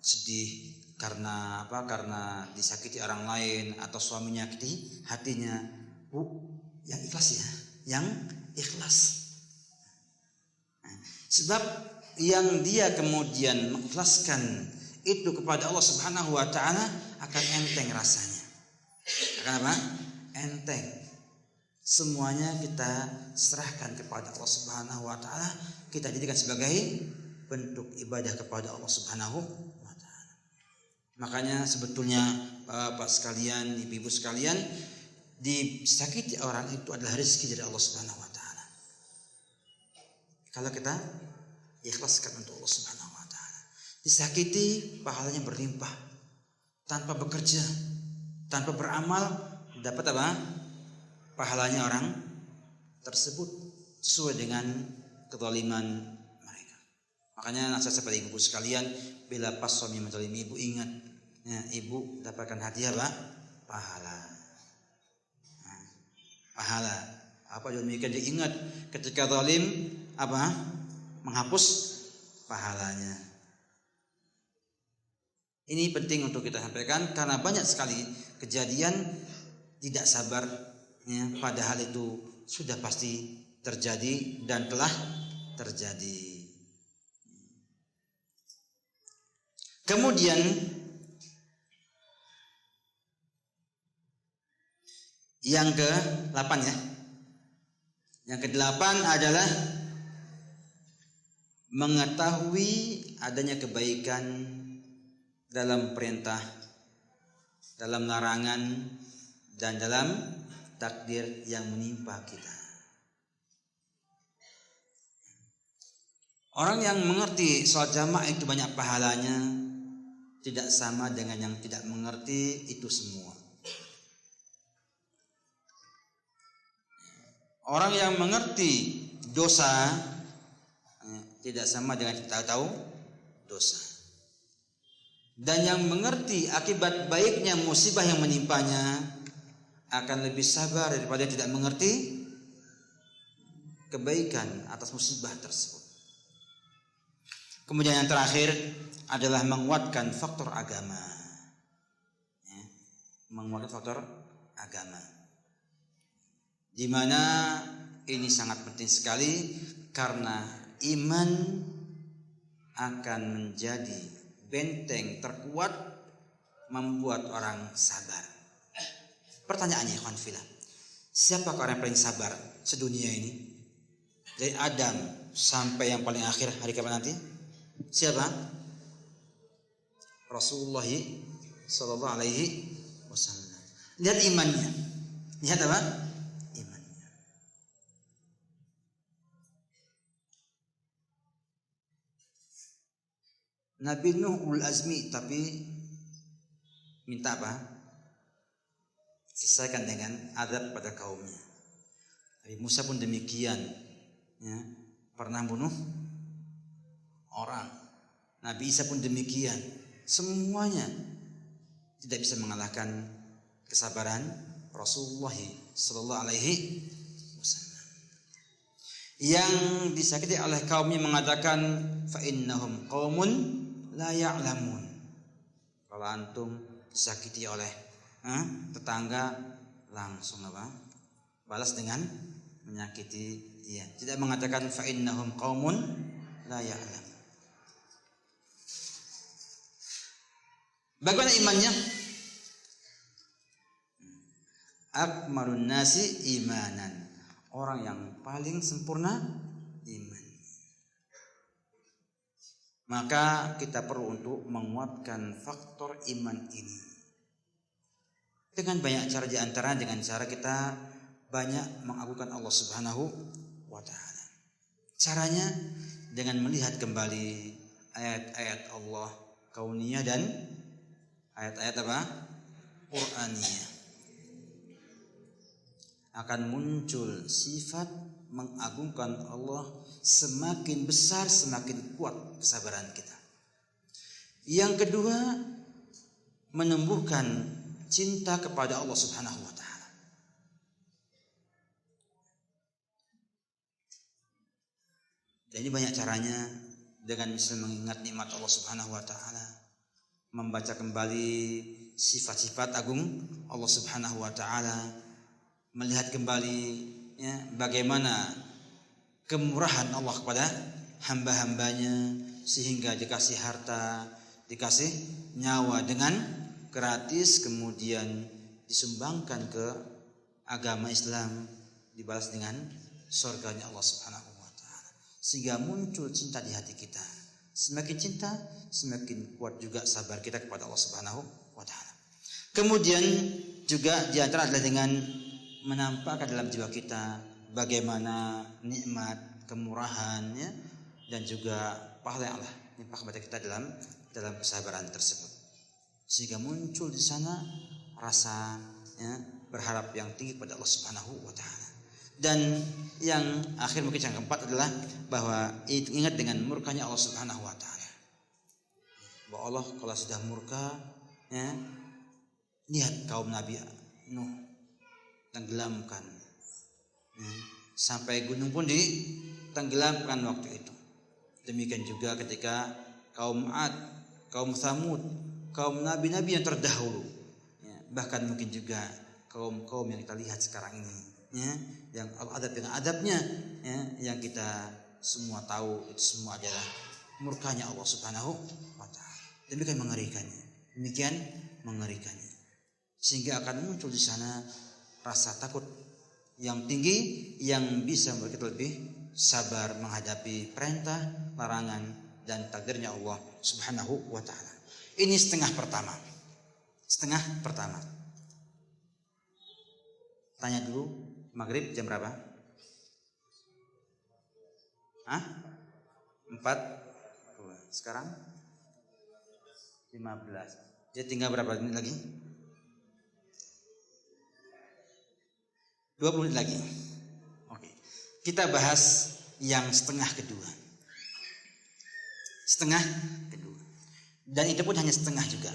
sedih karena disakiti orang lain atau suaminya nyakiti hatinya, Bu, yang ikhlas ya, yang ikhlas. Sebab yang dia kemudian mengikhlaskan itu kepada Allah Subhanahu wa taala akan enteng rasanya. Akan apa? Enteng. Semuanya kita serahkan kepada Allah Subhanahu wa taala, kita jadikan sebagai bentuk ibadah kepada Allah Subhanahu wa taala. Makanya sebetulnya Bapak sekalian, Ibu-ibu sekalian, disakiti orang itu adalah rezeki dari Allah Subhanahu wa taala. Kalau kita ikhlaskan untuk Allah Subhanahu wa taala. Disakiti pahalanya berlimpah. Tanpa bekerja, tanpa beramal, dapat apa? Pahalanya orang tersebut sesuai dengan kezaliman mereka. Makanya nasihat kepada ibu sekalian, bila pas suami menzalimi ibu, ingat ya, ibu dapatkan hadiah apa? Pahala. Nah, pahala. Apa yang demikian diingat ketika zalim apa? Menghapus pahalanya. Ini penting untuk kita sampaikan karena banyak sekali kejadian tidak sabar ya, padahal itu sudah pasti terjadi dan telah terjadi. Kemudian yang ke-8 ya. Yang ke-8 adalah mengetahui adanya kebaikan dalam perintah, dalam larangan, dan dalam takdir yang menimpa kita. Orang yang mengerti sholat jamaah itu banyak pahalanya tidak sama dengan yang tidak mengerti itu semua. Orang yang mengerti dosa tidak sama dengan yang tidak tahu dosa. Dan yang mengerti akibat baiknya musibah yang menimpanya akan lebih sabar daripada yang tidak mengerti kebaikan atas musibah tersebut. Kemudian yang terakhir adalah menguatkan faktor agama. Menguatkan faktor agama. Di mana ini sangat penting sekali karena iman akan menjadi benteng terkuat membuat orang sabar. Pertanyaannya ikhwan fillah, siapa orang yang paling sabar sedunia ini? Dari Adam sampai yang paling akhir hari kiamat nanti? Siapa? Rasulullah sallallahu alaihi wasallam. Lihat imannya. Lihat apa? Imannya. Nabi Nuh ulul azmi tapi minta apa? Selesaikan dengan azab pada kaumnya. Nabi Musa pun demikian, ya, pernah bunuh orang. Nabi Isa pun demikian. Semuanya tidak bisa mengalahkan kesabaran Rasulullah sallallahu alaihi wasallam. Yang disakiti oleh kaumnya mengatakan fa innahum qaumun la ya'lamun. Kalau antum disakiti oleh tetangga langsung apa? Balas dengan menyakiti dia. Tidak mengatakan fa innahum qaumun la ya'lam. Bagaimana imannya? Akmalun nasi imanan. Orang yang paling sempurna iman. Maka kita perlu untuk menguatkan faktor iman ini. Dengan banyak cara, di antara dengan cara kita banyak mengagungkan Allah Subhanahu wa taala. Caranya dengan melihat kembali ayat-ayat Allah kauniyah dan ayat-ayat apa? Qur'aniyah. Akan muncul sifat mengagungkan Allah, semakin besar semakin kuat kesabaran kita. Yang kedua, menumbuhkan cinta kepada Allah Subhanahu wa taala. Dan ini banyak caranya, dengan misalnya mengingat nikmat Allah Subhanahu wa taala, membaca kembali sifat-sifat agung Allah Subhanahu wa taala, melihat kembali ya, bagaimana kemurahan Allah kepada hamba-hambanya sehingga dikasih harta, dikasih nyawa dengan gratis, kemudian disumbangkan ke agama Islam, dibalas dengan surganya Allah Subhanahu wa taala. Sehingga muncul cinta di hati kita. Semakin cinta, semakin kuat juga sabar kita kepada Allah Subhanahu wa taala. Kemudian juga di antara adalah dengan menampakkan dalam jiwa kita bagaimana nikmat, kemurahan ya, dan juga pahala yang Allah limpah kepada kita dalam kesabaran tersebut. Sehingga muncul di sana rasa ya, berharap yang tinggi pada Allah Subhanahu wa taala. Dan yang akhir mungkin yang keempat adalah bahwa ingat dengan murkanya Allah Subhanahu wa taala. Bahwa Allah kalau sudah murka ya, lihat kaum Nabi Nuh tenggelamkan ya, sampai gunung pun ditenggelamkan waktu itu. Demikian juga ketika kaum Ad, kaum Tsamud, kaum nabi-nabi yang terdahulu ya, bahkan mungkin juga kaum-kaum yang kita lihat sekarang ini ya, yang adabnya ya, yang kita semua tahu itu semua adalah murkanya Allah Subhanahu wa taala. Demikian mengerikannya. Sehingga akan muncul di sana rasa takut yang tinggi yang bisa membuat kita lebih sabar menghadapi perintah, larangan dan takdirnya Allah Subhanahu wa taala. Ini setengah pertama. Tanya dulu, maghrib jam berapa? 4? Sekarang 15. Jadi tinggal berapa menit lagi? 20 menit lagi. Oke. Kita bahas yang setengah kedua. Dan itu pun hanya setengah juga.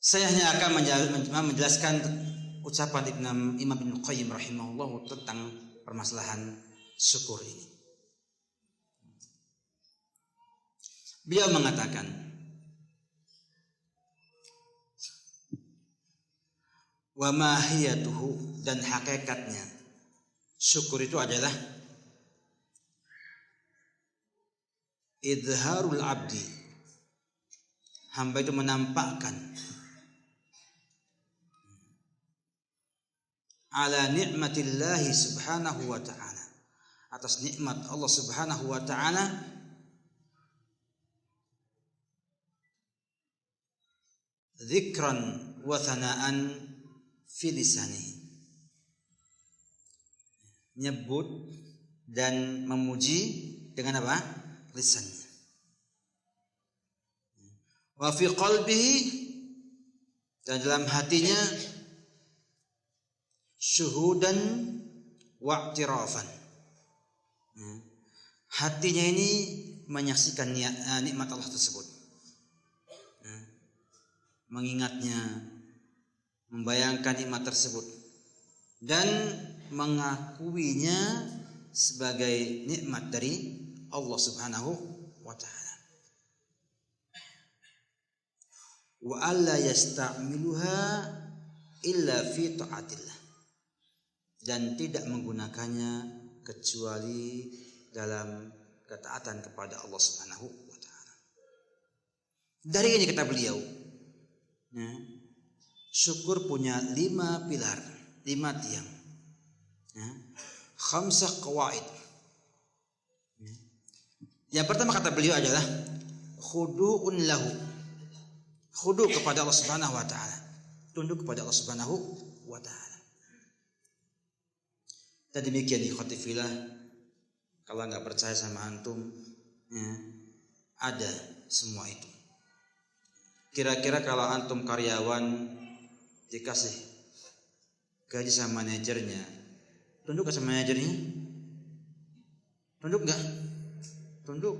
Saya hanya akan menjelaskan ucapan Imam Ibnu Qayyim rahimahullah tentang permasalahan syukur ini. Beliau mengatakan, wa mahiyatuhu, dan hakikatnya syukur itu adalah idharul abdi, hamba itu menampakkan ala ni'matillahi subhanahu wa ta'ala, atas nikmat Allah Subhanahu wa ta'ala, dzikran wa thanaan fi lisanihi, nyebut dan memuji dengan apa? Lisannya. Wa fi qalbihi, dan dalam hatinya, syuhudan wa'tirafan, hatinya ini menyaksikan nikmat Allah tersebut, mengingatnya, membayangkan nikmat tersebut, dan mengakuinya sebagai nikmat dari Allah Subhanahu wa ta'ala. Wa alla yasta'miluha illa fi ta'atillah, dan tidak menggunakannya kecuali dalam ketaatan kepada Allah Subhanahu wa ta'ala. Dari ini kata beliau, syukur punya 5 pilar, 5 tiang, khamsah qawaid. Yang pertama kata beliau adalah khudu'un lahu, khudu' kepada Allah Subhanahu wa ta'ala, tunduk kepada Allah Subhanahu wa ta'ala. Dan demikian ikhwati fillah, kalau nggak percaya sama antum, ada semua itu. Kira-kira kalau antum karyawan dikasih gaji sama manajernya, tunduk ke sama manajernya? Tunduk nggak? Tunduk.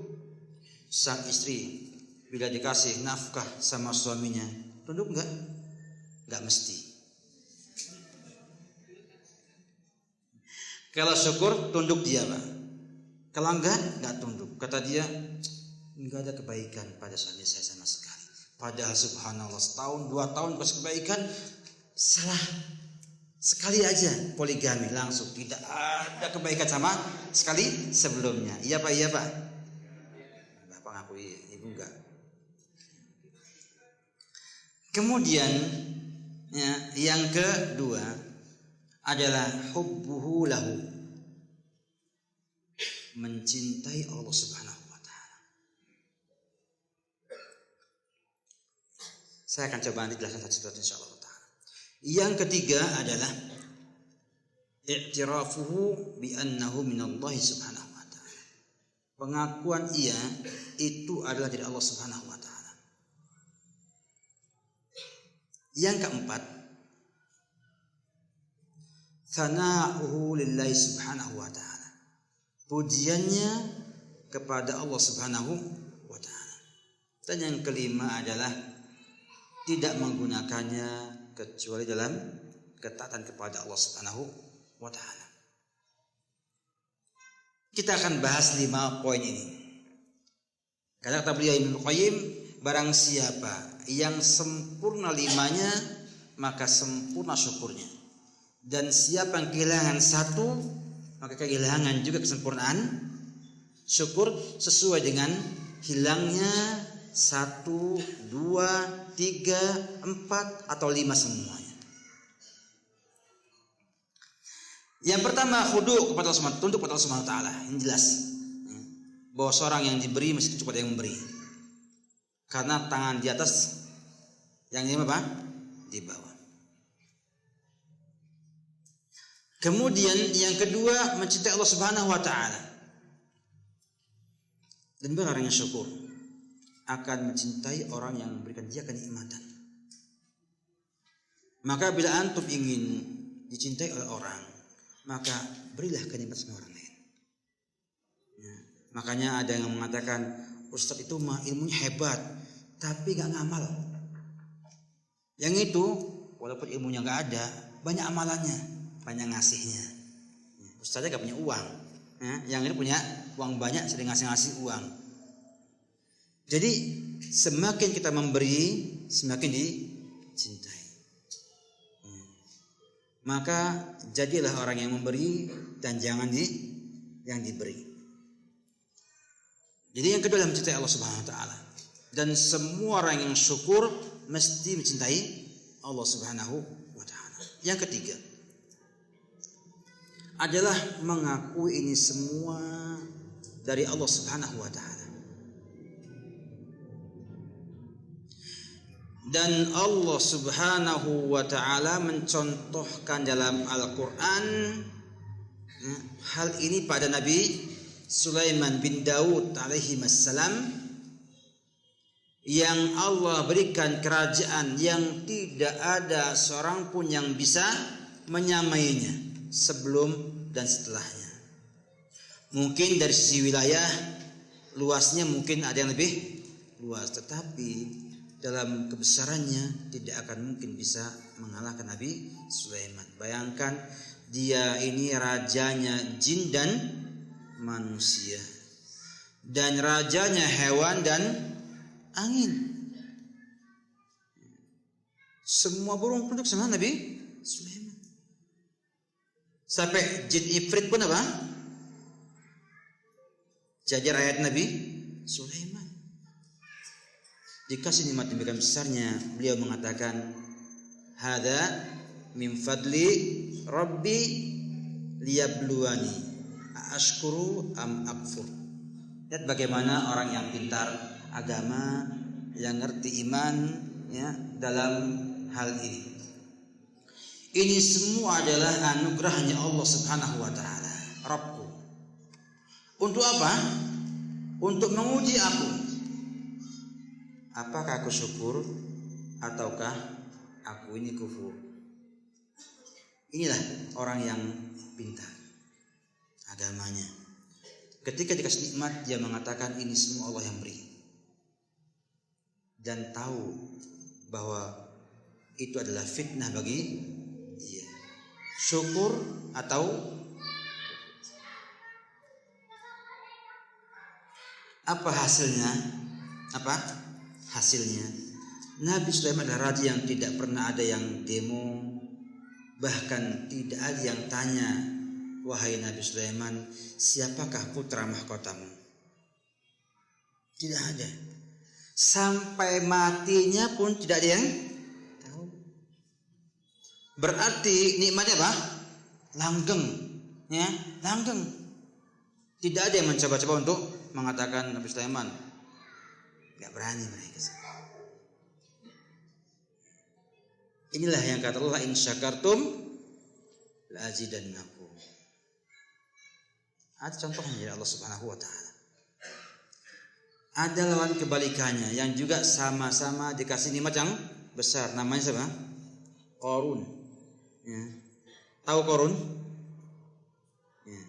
Sang istri bila dikasih nafkah sama suaminya, tunduk nggak? Nggak mesti. Kalau syukur tunduk dia, Pak. Kalau enggak tunduk. Kata dia, enggak ada kebaikan pada suami saya sama sekali. Padahal subhanallah, setahun 2 tahun pas kebaikan, salah sekali aja poligami langsung, tidak ada kebaikan sama sekali sebelumnya. Iya Pak. Bapak ngakui, Ibu enggak. Kemudian yang kedua adalah hubbuhu lahu, mencintai Allah Subhanahu wa taala. Saya akan coba nanti jelaskan satu-satu insyaallah taala. Yang ketiga adalah i'tirafuhu bi annahu minallahi subhanahu wa ta'ala. Pengakuan ia itu adalah dari Allah Subhanahu wa taala. Yang keempat, tsana'uhu lillahi subhanahu wa ta'ala. Pujiannya kepada Allah Subhanahu wa ta'ala. Dan yang kelima adalah tidak menggunakannya kecuali dalam ketaatan kepada Allah Subhanahu wa ta'ala. Kita akan bahas 5 poin ini. Karena kata beliau Ibnu Qayyim, barang siapa yang sempurna 5-nya maka sempurna syukurnya. Dan siapa yang kehilangan 1 maka kehilangan juga kesempurnaan syukur sesuai dengan hilangnya 1, 2, 3, 4 atau 5 semuanya. Yang pertama, khudu' kepada Allah Subhanahu wa ta'ala, tunduk kepada Allah Subhanahu wa ta'ala. Ini jelas bahwa seorang yang diberi mesti cukup yang memberi. Karena tangan di atas, yang ini apa? Di bawah. Kemudian yang kedua, mencintai Allah Subhanahu wa ta'ala. Dan orang yang syukur akan mencintai orang yang memberikan dia kenikmatan. Maka bila antum ingin dicintai oleh orang, maka berilah kenikmatan sama orang lain. Ya. Makanya ada yang mengatakan, Ustadz itu mah ilmunya hebat, tapi gak ngamal. Yang itu, walaupun ilmunya gak ada, banyak amalannya, banyak ngasihnya. Ya. Ustadznya gak punya uang, ya. Yang ini punya uang banyak, sering ngasih uang. Jadi semakin kita memberi, semakin dicintai. Maka jadilah orang yang memberi dan jangan yang diberi. Jadi yang kedua adalah mencintai Allah Subhanahu wa taala. Dan semua orang yang syukur mesti mencintai Allah Subhanahu wa taala. Yang ketiga adalah mengakui ini semua dari Allah Subhanahu wa taala. Dan Allah Subhanahu wa ta'ala mencontohkan dalam Al-Quran hal ini pada Nabi Sulaiman bin Daud alaihi wassalam, yang Allah berikan kerajaan yang tidak ada seorang pun yang bisa menyamainya sebelum dan setelahnya. Mungkin dari sisi wilayah luasnya mungkin ada yang lebih luas, tetapi dalam kebesarannya tidak akan mungkin bisa mengalahkan Nabi Sulaiman. Bayangkan dia ini rajanya jin dan manusia, dan rajanya hewan dan angin. Semua burung tunduk sama Nabi Sulaiman. Sampai jin ifrit pun apa? Jadi rakyat Nabi Sulaiman. Dikasih nikmat demikian besarnya, beliau mengatakan, "Hadza min fadli Rabbi liyabluwani ashkuru am akfur." Lihat bagaimana orang yang pintar agama, yang ngerti iman, ya, dalam hal ini. Ini semua adalah anugerahnya Allah Subhanahu wa taala, Rabbku. Untuk apa? Untuk menguji aku. Apakah aku syukur ataukah aku ini kufur? Inilah orang yang pintar agamanya. Ketika dikasih nikmat, dia mengatakan ini semua Allah yang beri, dan tahu bahwa itu adalah fitnah bagi dia. Syukur atau apa hasilnya? Apa hasilnya? Nabi Sulaiman adalah raja yang tidak pernah ada yang demo, bahkan tidak ada yang tanya, "Wahai Nabi Sulaiman, siapakah putra mahkotamu?" Tidak ada. Sampai matinya pun tidak ada yang tahu. Berarti nikmatnya apa? Langgeng, ya, langgeng. Tidak ada yang mencoba-coba untuk mengatakan Nabi Sulaiman. Enggak berani mereka. Inilah yang kata Allah, in syakartum la azidannakum. Ada contohnya dari Allah Subhanahu wa taala. Ada lawan kebalikannya yang juga sama-sama dikasih nikmat yang besar. Namanya siapa? Qarun. Ya. Tahu Qarun? Ya.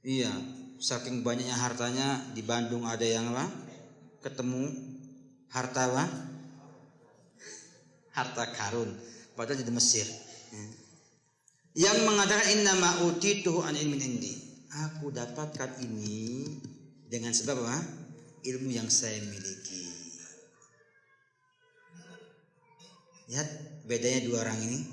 Iya, saking banyaknya hartanya di Bandung ada yang apa? Ketemu harta apa? Harta karun. Padahal di Mesir. Ya. Yang mengatakan innama utituhu an ilmin indi. Aku dapatkan ini dengan sebab apa? Ilmu yang saya miliki. Lihat bedanya dua orang ini.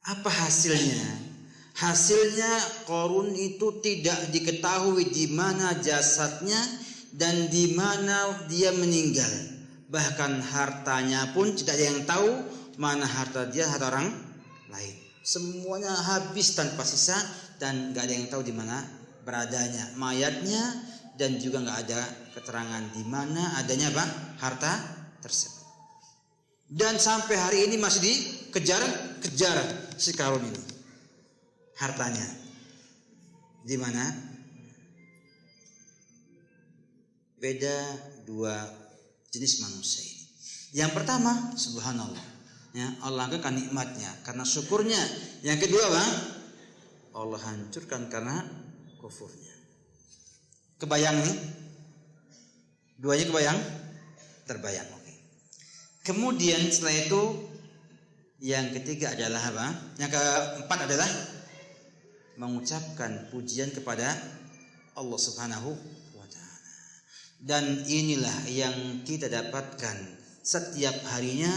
Apa hasilnya? Hasilnya Qarun itu tidak diketahui di mana jasadnya dan di mana dia meninggal. Bahkan hartanya pun tidak ada yang tahu mana harta dia, harta orang lain. Semuanya habis tanpa sisa dan gak ada yang tahu di mana beradanya mayatnya. Dan juga nggak ada keterangan di mana adanya apa? Harta tersebut. Dan sampai hari ini masih dikejar si Qarun ini. Hartanya di mana? Beda dua jenis manusia ini. Yang pertama, subhanallah, ya, Allah angkat nikmatnya karena syukurnya. Yang kedua, Bang, Allah hancurkan karena kufurnya. Kebayang nih? Duanya kebayang? Terbayang. Oke. Kemudian setelah itu yang ketiga adalah apa? Yang keempat adalah mengucapkan pujian kepada Allah Subhanahu wa taala. Dan inilah yang kita dapatkan setiap harinya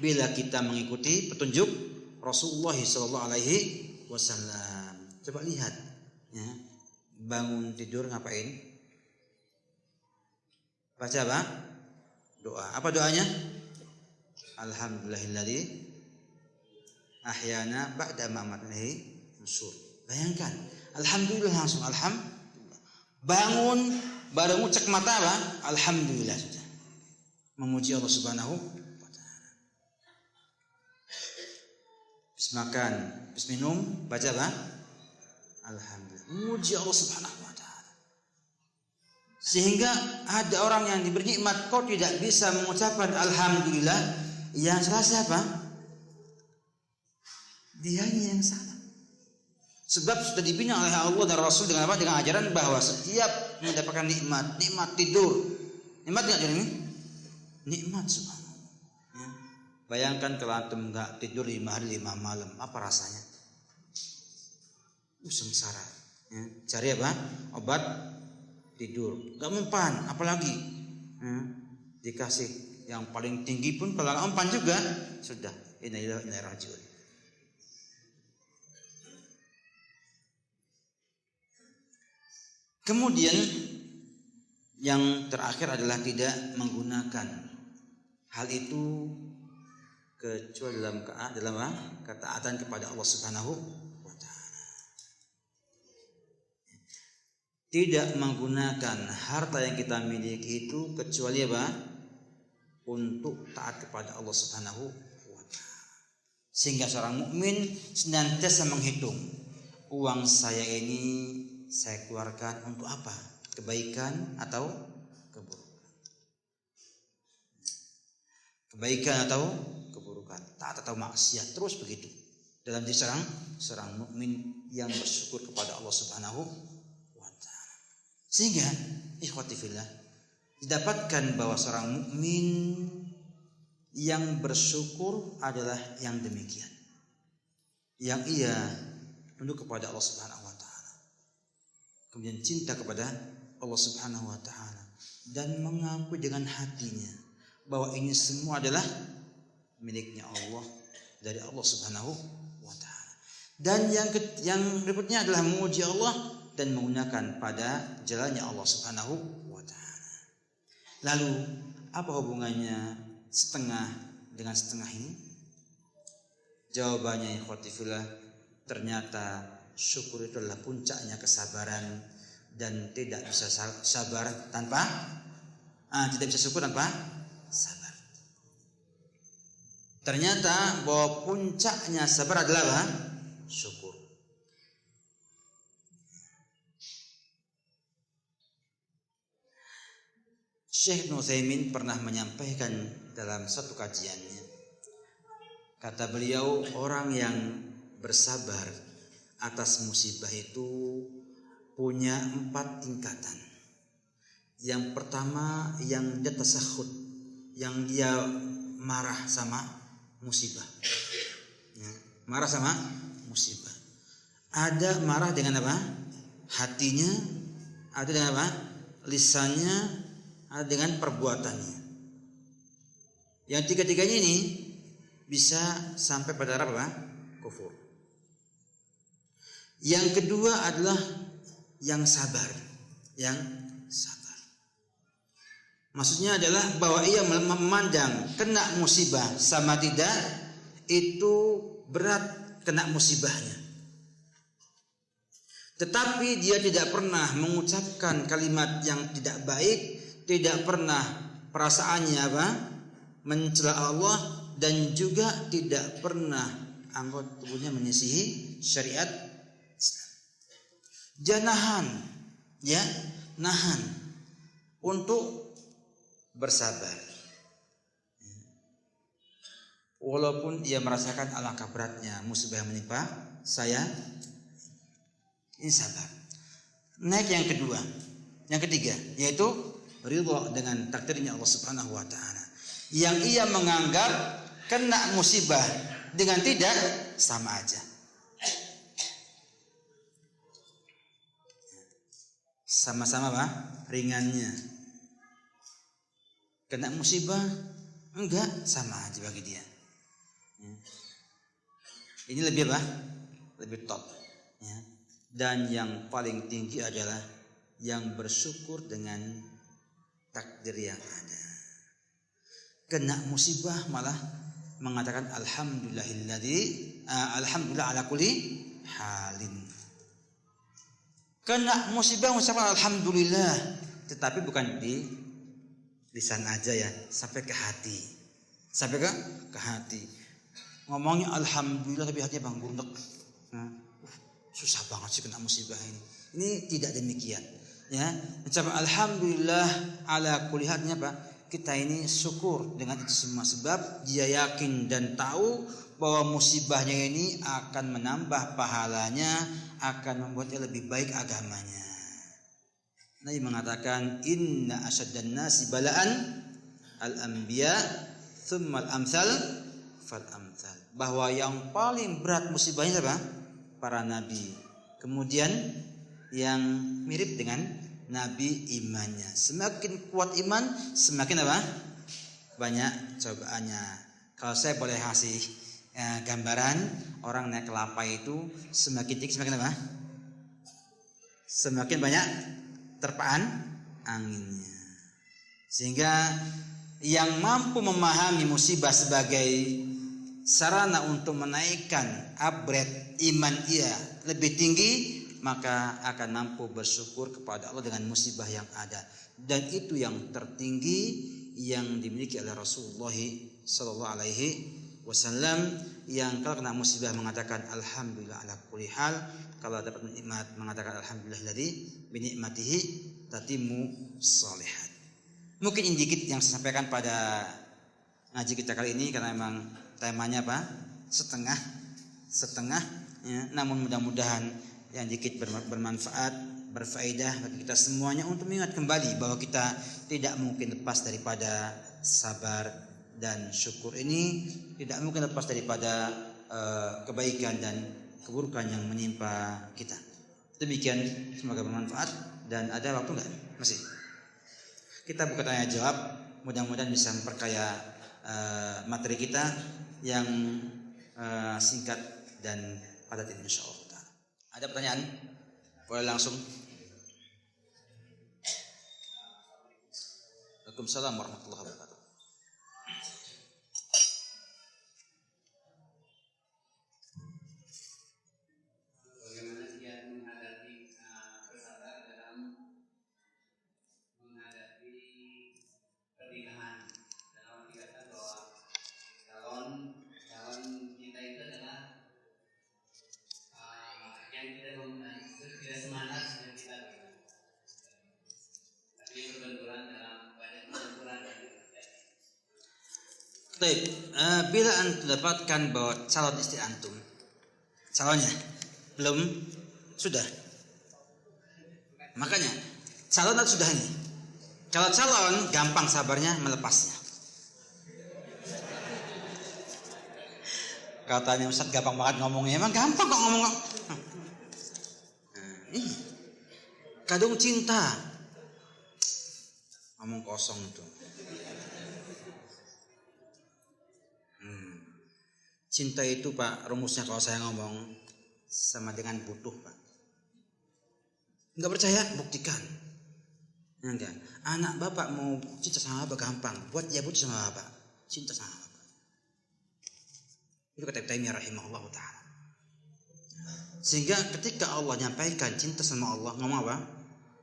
bila kita mengikuti petunjuk Rasulullah sallallahu alaihi wasallam. Coba lihat, ya. Bangun tidur ngapain? Baca apa? Doa. Apa doanya? Alhamdulillahilladzi ahyana ba'da ma amatnahi nusyur. Bayangkan, alhamdulillah langsung alhamdulillah. Bangun baru ngucek mata apa? Alhamdulillah sudah. Memuji Allah Subhanahu wa taala. Habis makan, habis minum, baca apa? Alhamdulillah. Memuji Allah Subhanahu wa taala. Sehingga ada orang yang diberi nikmat kau tidak bisa mengucapkan alhamdulillah, yang salah siapa? Dianya yang salah. Sebab sudah dibina oleh Allah dan Rasul dengan apa? Dengan ajaran bahwa setiap mendapatkan nikmat tidur. Nikmat enggak ini? Nikmat subhanallah. Ya. Bayangkan kalau antum enggak tidur 5 hari 5 malam, apa rasanya? Sengsara. Ya. Cari apa? Obat tidur. Gak mempan, apalagi dikasih yang paling tinggi pun kalau gak mempan juga sudah. Innalillahi wa inna ilaihi raji'un. Kemudian yang terakhir adalah tidak menggunakan hal itu kecuali dalam ketaatan kepada Allah Subhanahu wa taala. Tidak menggunakan harta yang kita miliki itu kecuali apa? Untuk taat kepada Allah Subhanahu wa taala. Sehingga seorang mukmin senantiasa menghitung, uang saya ini saya keluarkan untuk apa? Kebaikan atau keburukan? Kebaikan atau keburukan? Taat atau maksiat? Terus begitu. Dalam diri seorang mukmin yang bersyukur kepada Allah Subhanahu wa taala. Sehingga ikhwati fillah, didapatkan bahwa seorang mukmin yang bersyukur adalah yang demikian. Yang ia tunduk kepada Allah Subhanahu wa taala. Kemudian cinta kepada Allah Subhanahu wa taala dan mengakui dengan hatinya bahwa ini semua adalah miliknya Allah, dari Allah Subhanahu wa taala. Dan yang berikutnya adalah memuji Allah dan menggunakan pada jalannya Allah Subhanahu wa taala. Lalu apa hubungannya setengah dengan setengah ini? Jawabannya ikhwati fillah, ternyata syukur itu adalah puncaknya kesabaran. dan tidak bisa sabar tanpa tidak bisa syukur tanpa sabar. Ternyata bahwa puncaknya sabar adalah apa? Syukur. Syekh Ibnu Utsaimin pernah menyampaikan dalam satu kajiannya, kata beliau, orang yang bersabar atas musibah itu punya 4 tingkatan. Yang pertama, yang dia tasakhud, yang dia marah sama musibah, ya, marah sama musibah. Ada marah dengan apa? Hatinya, ada dengan apa? Lisannya, ada dengan perbuatannya. Yang tiga-tiganya ini bisa sampai pada apa? Kufur. Yang kedua adalah yang sabar, yang sabar. Maksudnya adalah bahwa ia memandang kena musibah sama tidak itu berat kena musibahnya, tetapi dia tidak pernah mengucapkan kalimat yang tidak baik, tidak pernah perasaannya apa? Mencela Allah, dan juga tidak pernah anggota tubuhnya menyisihi syariat. Dia nahan, ya, nahan untuk bersabar, walaupun ia merasakan alangkah beratnya musibah yang menimpa saya. Ini sabar. Naik yang kedua, yang ketiga, yaitu ridha dengan takdirnya Allah Subhanahu wa taala, yang ia menganggap kena musibah dengan tidak sama aja. Sama-sama apa? Ringannya. Kena musibah enggak, sama aja bagi dia. Ini lebih apa? Lebih top, ya. Dan yang paling tinggi adalah yang bersyukur dengan takdir yang ada. Kena musibah malah mengatakan alhamdulillah ala kulli halin. Kena musibah mengucapkan alhamdulillah, tetapi bukan di lisan aja ya, sampai ke hati. Sampai ke hati. Ngomongnya alhamdulillah tapi hatinya bang gundek. Susah banget sih kena musibah ini. Ini tidak demikian, ya. Mengucapkan alhamdulillah ala kulli halnya apa? Kita ini syukur dengan itu semua, sebab dia yakin dan tahu bahwa musibahnya ini akan menambah pahalanya, akan membuatnya lebih baik agamanya. Nabi mengatakan inna asyaddan nasi bala'an al-anbiya thumma al-amthal fal-amthal, bahwa yang paling berat musibahnya apa? Para nabi, kemudian yang mirip dengan nabi imannya. Semakin kuat iman, semakin apa? Banyak cobaannya. Kalau saya boleh kasih gambaran, orang naik kelapa itu semakin tinggi semakin apa? Semakin banyak terpaan anginnya. Sehingga yang mampu memahami musibah sebagai sarana untuk menaikkan upgrade iman ia lebih tinggi, maka akan mampu bersyukur kepada Allah dengan musibah yang ada. Dan itu yang tertinggi yang dimiliki oleh Rasulullah sallallahu alaihi wasallam, yang kalau kena musibah mengatakan alhamdulillah ala kulli hal, kalau dapat nikmat mengatakan alhamdulillahilladzi bi ni'matihi tatimmu shalihat. Mungkin ini dikit yang saya sampaikan pada ngaji kita kali ini, karena memang temanya apa? Setengah ya. Namun mudah-mudahan yang dikit bermanfaat, berfaedah bagi kita semuanya untuk mengingat kembali bahwa kita tidak mungkin lepas daripada sabar dan syukur ini, tidak mungkin lepas daripada kebaikan dan keburukan yang menimpa kita. Demikian, semoga bermanfaat. Dan ada waktu enggak? Masih. Kita buka tanya jawab, mudah-mudahan bisa memperkaya materi kita yang singkat dan padat ini insyaallah. Ada pertanyaan? Boleh langsung. Waalaikumsalam warahmatullahi wabarakatuh. Bagaimana dia menghadapi bersabar dalam pernikahan. Dalam dikatakan bahwa calon kita itu adalah yang tidak semangat dengan kita, tapi berbenturan dalam banyak benturan dan Baik, bila antum dapatkan bahwa calon istri antum, calonnya belum sudah, makanya calon atau sudah ini. Kalau calon gampang sabarnya melepasnya. Katanya Ustaz gampang banget ngomongnya, emang gampang kok ngomong. Kadung cinta, ngomong kosong itu. Cinta itu Pak, rumusnya kalau saya ngomong sama dengan butuh Pak. Enggak percaya, buktikan. Enggak. Anak bapak mau cinta sama bapak gampang, buat dia butuh sama bapak, cinta sama bapak. Itu kata Ibnu Taimiyah rahimahullah ta'ala. Sehingga ketika Allah nyampaikan cinta sama Allah, ngomong apa?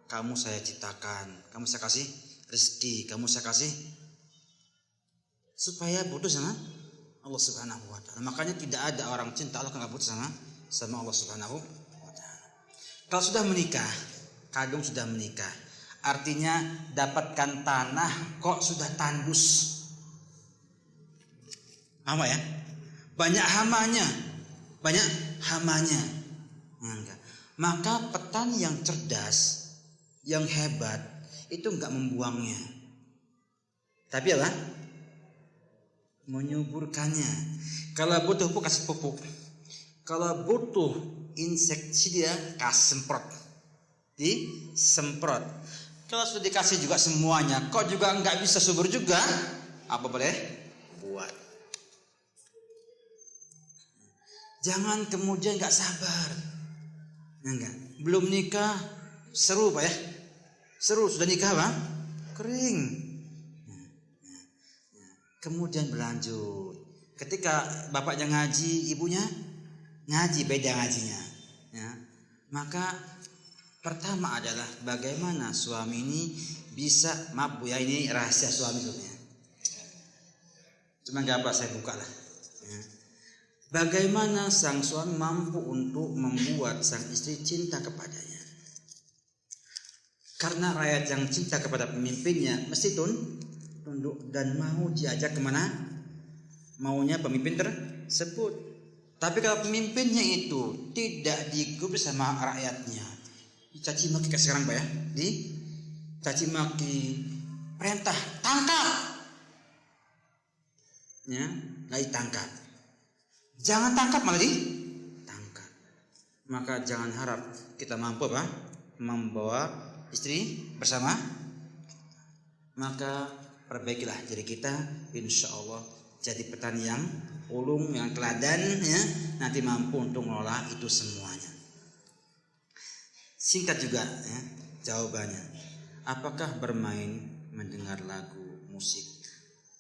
Kamu saya ciptakan, kamu saya kasih rezeki, kamu saya kasih supaya butuh sama Allah Subhanahu wa ta'ala. Makanya tidak ada orang cinta Allah kalau butuh sama Allah Subhanahu wa ta'ala. Kalau sudah menikah, kadung sudah menikah, artinya dapatkan tanah kok sudah tandus. Apa ya? Banyak hamanya. Enggak. Maka petani yang cerdas, yang hebat itu enggak membuangnya. Tapi apa? Menyuburkannya. Kalau butuh pupuk kasih pupuk. Kalau butuh insektisida kasih semprot. Disemprot. Kalau sudah dikasih juga semuanya, kok juga enggak bisa subur juga, apa boleh buat. Jangan kemudian enggak sabar. Enggak. Belum nikah seru Pak ya. Seru, sudah nikah Pak? Kering. Kemudian berlanjut. Ketika bapaknya ngaji, ibunya ngaji, beda ngajinya. Ya. Maka pertama adalah bagaimana suami ini bisa, maaf Bu ya, ini rahasia suami sebenarnya. Cuma gak apa, saya buka lah. Ya. Bagaimana sang suami mampu untuk membuat sang istri cinta kepadanya. Karena rakyat yang cinta kepada pemimpinnya mesti tunduk dan mau diajak kemana maunya pemimpin tersebut. Tapi kalau pemimpinnya itu tidak diikuti sama rakyatnya, dicaci maki kayak sekarang Pak ya, dicaci maki, perintah tangkap, ya, lagi tangkap, jangan tangkap malah ditangkap. Maka jangan harap kita mampu Pak membawa istri bersama. Maka perbaikilah diri kita, insya Allah jadi petani yang ulung, yang teladan, ya, nanti mampu untuk mengelola itu semuanya. Singkat juga ya, jawabannya. Apakah bermain, mendengar lagu, musik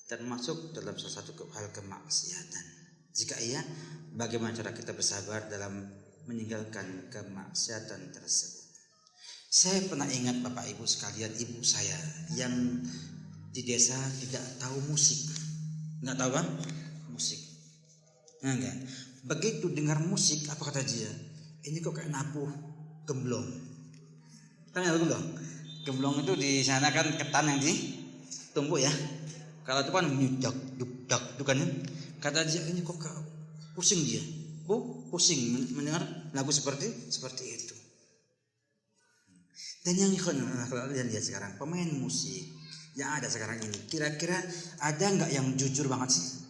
termasuk dalam salah satu hal kemaksiatan? Jika iya, bagaimana cara kita bersabar dalam meninggalkan kemaksiatan tersebut? Saya pernah ingat Bapak Ibu sekalian, ibu saya yang di desa tidak tahu musik. Enggak tahu kan? Musik. Enggak. Begitu dengar musik, apa kata dia? Ini kok kayak nabuh gemblong. Tanya gemblong. Gemblong itu di sana kan ketan yang ditumbuk ya. Kalau itu kan nyudak, dudak, itu kan. Kata dia ini kok pusing dia. Pusing mendengar lagu seperti itu. Dan yang kalian lihat sekarang pemain musik yang ada sekarang ini, kira-kira ada nggak yang jujur banget sih?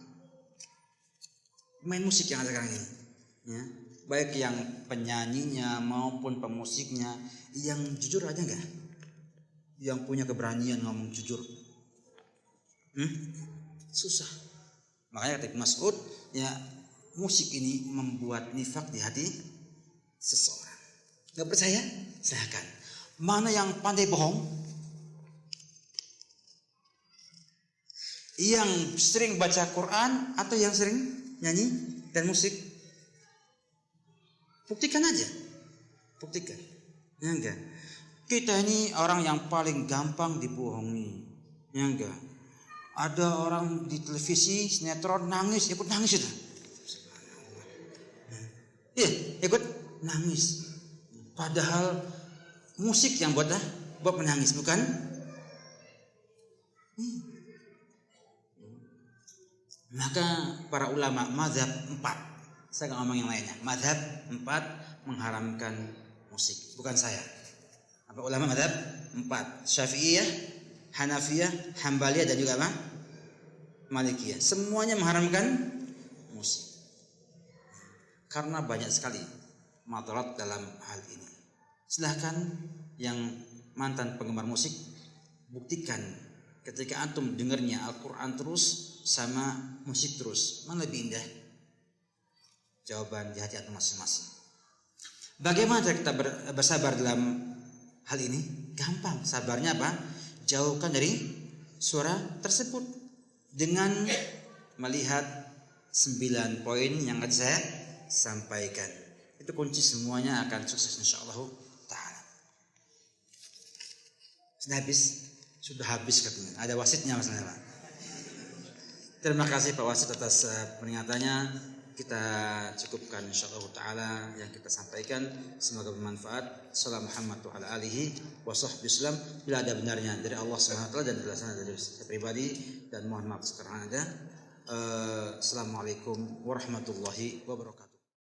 Pemain musik yang ada sekarang ini, ya, baik yang penyanyinya maupun pemusiknya, yang jujur ada nggak? Yang punya keberanian ngomong jujur? Susah. Makanya kata Ibnu Mas'ud, ya, musik ini membuat nifak di hati seseorang. Nggak percaya? Silahkan. Mana yang pandai bohong? Yang sering baca Quran atau yang sering nyanyi dan musik? Buktikan aja. Buktikan. Ya enggak? Kita ini orang yang paling gampang dibohongi. Ya enggak? Ada orang di televisi sinetron nangis, ikut nangis itu. Iya, ikut nangis. Padahal musik yang buat menangis, bukan? Maka para ulama mazhab 4, saya nggak ngomong yang lainnya, mazhab 4 mengharamkan musik, bukan saya. Apa ulama mazhab 4, Syafi'iyah, Hanafiyah, Hambaliyah dan juga apa? Malikiyah. Semuanya mengharamkan musik. Karena banyak sekali madarat dalam hal ini. Silahkan yang mantan penggemar musik, buktikan ketika antum dengarnya Al-Quran terus sama musik terus, mana lebih indah? Jawaban di hati antum masing-masing. Bagaimana cara kita bersabar dalam hal ini? Gampang. Sabarnya apa? Jauhkan dari suara tersebut dengan melihat 9 poin yang tadi saya sampaikan. Itu kunci semuanya akan sukses insyaallah taala. Sudah habis katanya. Ada wasitnya maksudnya Pak. Terima kasih Pak Wasit atas peringatannya. Kita cukupkan insyaallah taala yang kita sampaikan, semoga bermanfaat. Salam Muhammad wa ala alihi wa sahbihi wasallam. Bila ada benarnya dari Allah Subhanahu wa taala dan dari saya pribadi, dan mohon maaf sekarang ada. Assalamualaikum warahmatullahi wabarakatuh.